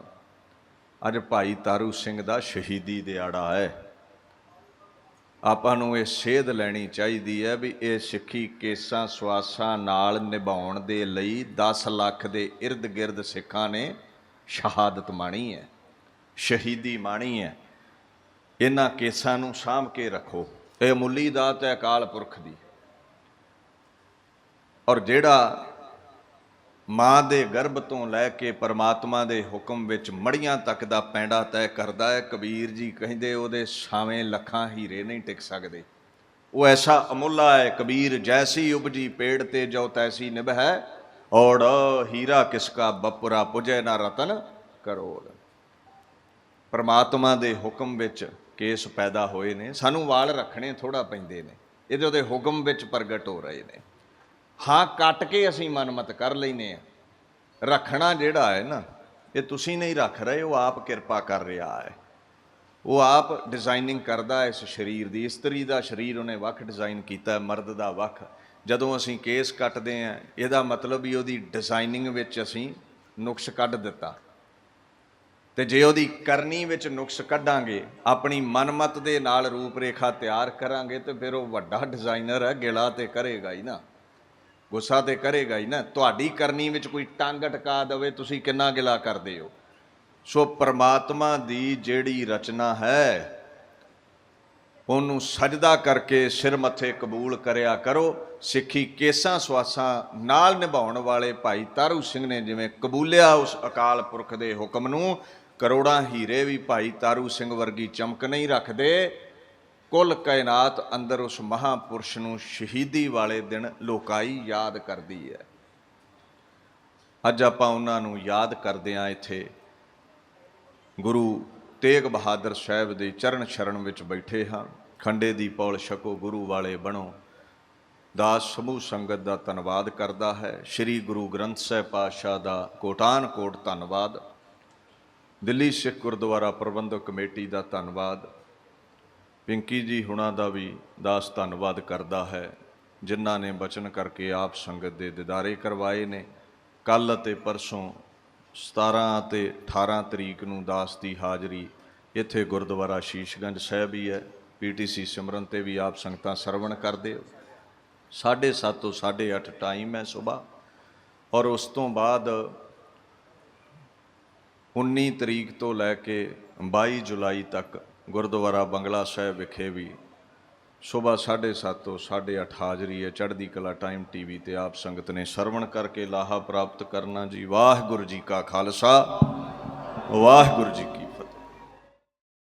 ਅੱਜ ਭਾਈ ਤਾਰੂ ਸਿੰਘ ਦਾ ਸ਼ਹੀਦੀ ਦਿਹਾੜਾ ਹੈ। ਆਪਾਂ ਨੂੰ ਇਹ ਸੇਧ ਲੈਣੀ ਚਾਹੀਦੀ ਹੈ ਵੀ ਇਹ ਸਿੱਖੀ ਕੇਸਾਂ ਸਵਾਸਾਂ ਨਾਲ ਨਿਭਾਉਣ ਦੇ ਲਈ 10 ਲੱਖ ਦੇ ਇਰਦ ਗਿਰਦ ਸਿੱਖਾਂ ਨੇ ਸ਼ਹਾਦਤ ਮਾਣੀ ਹੈ, ਸ਼ਹੀਦੀ ਮਾਣੀ ਹੈ। ਇਹਨਾਂ ਕੇਸਾਂ ਨੂੰ ਸਾਂਭ ਕੇ ਰੱਖੋ। ਇਹ ਮੁੱਲੀ ਦਾਤ ਹੈ ਅਕਾਲ ਪੁਰਖ ਦੀ। ਔਰ ਜਿਹੜਾ ਮਾਂ ਦੇ ਗਰਭ ਤੋਂ ਲੈ ਕੇ ਪਰਮਾਤਮਾ ਦੇ ਹੁਕਮ ਵਿੱਚ ਮੜੀਆਂ ਤੱਕ ਦਾ ਪੈਂਡਾ ਤੈਅ ਕਰਦਾ ਹੈ, ਕਬੀਰ ਜੀ ਕਹਿੰਦੇ ਉਹਦੇ ਸਾਵੇਂ ਲੱਖਾਂ ਹੀਰੇ ਨਹੀਂ ਟਿਕ ਸਕਦੇ। ਉਹ ਐਸਾ ਅਮੁੱਲਾ ਹੈ। ਕਬੀਰ ਜੈਸੀ ਉਪਜੀ ਪੇੜ ਤੇ ਜੋ ਤੈਸੀ ਨਿਭੈ, ਔੜ ਹੀਰਾ ਕਿਸਕਾ ਬਪੁਰਾ ਪੁਜੈ ਨਾ ਰਤਨ ਕਰੋੜ। ਪਰਮਾਤਮਾ ਦੇ ਹੁਕਮ ਵਿੱਚ ਕੇਸ ਪੈਦਾ ਹੋਏ ਨੇ, ਸਾਨੂੰ ਵਾਲ ਰੱਖਣੇ ਥੋੜ੍ਹਾ ਪੈਂਦੇ ਨੇ, ਇਹਦੇ ਉਹਦੇ ਹੁਕਮ ਵਿੱਚ ਪ੍ਰਗਟ ਹੋ ਰਹੇ ਨੇ। ਹਾਂ, ਕੱਟ ਕੇ ਅਸੀਂ ਮਨਮਤ ਕਰ ਲੈਂਦੇ ਹਾਂ। ਰੱਖਣਾ ਜਿਹੜਾ ਹੈ ਨਾ, ਇਹ ਤੁਸੀਂ ਨਹੀਂ ਰੱਖ ਰਹੇ, ਉਹ ਆਪ ਕਿਰਪਾ ਕਰ ਰਿਹਾ ਹੈ। ਉਹ ਆਪ ਡਿਜ਼ਾਈਨਿੰਗ ਕਰਦਾ ਇਸ ਸਰੀਰ ਦੀ। ਇਸਤਰੀ ਦਾ ਸਰੀਰ ਉਹਨੇ ਵੱਖ ਡਿਜ਼ਾਈਨ ਕੀਤਾ, ਮਰਦ ਦਾ ਵੱਖ। ਜਦੋਂ ਅਸੀਂ ਕੇਸ ਕੱਟਦੇ ਹਾਂ, ਇਹਦਾ ਮਤਲਬ ਵੀ ਉਹਦੀ ਡਿਜ਼ਾਈਨਿੰਗ ਵਿੱਚ ਅਸੀਂ ਨੁਕਸ ਕੱਢ ਦਿੱਤਾ। ਤੇ ਜੇ ਉਹਦੀ ਕਰਨੀ ਵਿੱਚ ਨੁਕਸ ਕੱਢਾਂਗੇ, ਆਪਣੀ ਮਨਮਤ ਦੇ ਨਾਲ ਰੂਪ ਰੇਖਾ ਤਿਆਰ ਕਰਾਂਗੇ, ਤੇ ਫਿਰ ਉਹ ਵੱਡਾ ਡਿਜ਼ਾਈਨਰ ਹੈ। ਗਿਲਾ ਤੇ ਕਰੇਗਾ ਹੀ ਨਾ, ਗੁੱਸਾ ਤੇ ਕਰੇਗਾ ਹੀ ਨਾ। ਤੁਹਾਡੀ ਕਰਨੀ ਵਿੱਚ ਕੋਈ ਟੰਗ ਅਟਕਾ ਦੇਵੇ, ਤੁਸੀਂ ਕਿੰਨਾ ਗਿਲਾ ਕਰਦੇ ਹੋ। ਸੋ ਪਰਮਾਤਮਾ ਦੀ ਜਿਹੜੀ ਰਚਨਾ ਹੈ, ਉਹਨੂੰ ਸਜਦਾ ਕਰਕੇ ਸਿਰ ਮੱਥੇ ਕਬੂਲ ਕਰਿਆ ਕਰੋ। ਸਿੱਖੀ ਕੇਸਾਂ ਸਵਾਸਾਂ ਨਾਲ ਨਿਭਾਉਣ ਵਾਲੇ ਭਾਈ ਤਾਰੂ ਸਿੰਘ ਨੇ ਜਿਵੇਂ ਕਬੂਲਿਆ ਉਸ ਅਕਾਲ ਪੁਰਖ ਦੇ ਹੁਕਮ ਨੂੰ, ਕਰੋੜਾਂ ਹੀਰੇ ਵੀ ਭਾਈ ਤਾਰੂ ਸਿੰਘ ਵਰਗੀ ਚਮਕ ਨਹੀਂ ਰੱਖਦੇ। ਕੁੱਲ ਕਾਇਨਾਤ ਅੰਦਰ ਉਸ ਮਹਾਂਪੁਰਸ਼ ਨੂੰ ਸ਼ਹੀਦੀ ਵਾਲੇ ਦਿਨ ਲੋਕਾਈ ਯਾਦ ਕਰਦੀ ਹੈ। ਅੱਜ ਆਪਾਂ ਉਹਨਾਂ ਨੂੰ ਯਾਦ ਕਰਦੇ ਹਾਂ। ਇੱਥੇ ਗੁਰੂ ਤੇਗ ਬਹਾਦਰ ਸਾਹਿਬ ਦੇ ਚਰਨ ਸ਼ਰਨ ਵਿੱਚ ਬੈਠੇ ਹਾਂ। ਖੰਡੇ ਦੀ ਪੌਲ ਛਕੋ, ਗੁਰੂ ਵਾਲੇ ਬਣੋ। ਦਾਸ ਸਮੂਹ ਸੰਗਤ ਦਾ ਧੰਨਵਾਦ ਕਰਦਾ ਹੈ। ਸ੍ਰੀ ਗੁਰੂ ਗ੍ਰੰਥ ਸਾਹਿਬ ਪਾਤਸ਼ਾਹ ਦਾ ਕੋਟਾਨ ਕੋਟ ਧੰਨਵਾਦ। ਦਿੱਲੀ ਸਿੱਖ ਗੁਰਦੁਆਰਾ ਪ੍ਰਬੰਧਕ ਕਮੇਟੀ ਦਾ ਧੰਨਵਾਦ। ਪਿੰਕੀ ਜੀ ਹੁਣਾਂ ਦਾ ਵੀ ਦਾਸ ਧੰਨਵਾਦ ਕਰਦਾ ਹੈ, ਜਿਨ੍ਹਾਂ ਨੇ ਬਚਨ ਕਰਕੇ ਆਪ ਸੰਗਤ ਦੇ ਦੀਦਾਰੇ ਕਰਵਾਏ ਨੇ। ਕੱਲ੍ਹ ਅਤੇ ਪਰਸੋਂ 17 ਅਤੇ 18 ਤਰੀਕ ਨੂੰ ਦਾਸ ਦੀ ਹਾਜ਼ਰੀ ਇੱਥੇ ਗੁਰਦੁਆਰਾ ਸ਼ੀਸ਼ਗੰਜ ਸਾਹਿਬ ਹੀ ਹੈ। PTC ਸਿਮਰਨ 'ਤੇ ਵੀ ਆਪ ਸੰਗਤਾਂ ਸਰਵਣ ਕਰਦੇ ਹੋ। 7:30 ਤੋਂ 8:30 ਟਾਈਮ ਹੈ ਸੁਬਾਹ। ਔਰ ਉਸ ਤੋਂ ਬਾਅਦ 19 ਤਰੀਕ ਤੋਂ ਲੈ ਕੇ 22 ਜੁਲਾਈ ਤੱਕ ਗੁਰਦੁਆਰਾ ਬੰਗਲਾ ਸਾਹਿਬ ਵਿਖੇ ਵੀ ਸੁਬਾਹ 7:30 ਤੋਂ 8:30 ਹਾਜ਼ਰੀ ਹੈ। ਚੜ੍ਹਦੀ ਕਲਾ ਟਾਈਮ TV 'ਤੇ ਆਪ ਸੰਗਤ ਨੇ ਸਰਵਣ ਕਰਕੇ ਲਾਹਾ ਪ੍ਰਾਪਤ ਕਰਨਾ ਜੀ। ਵਾਹਿਗੁਰੂ ਜੀ ਕਾ ਖਾਲਸਾ, ਵਾਹਿਗੁਰੂ ਜੀ ਕੀ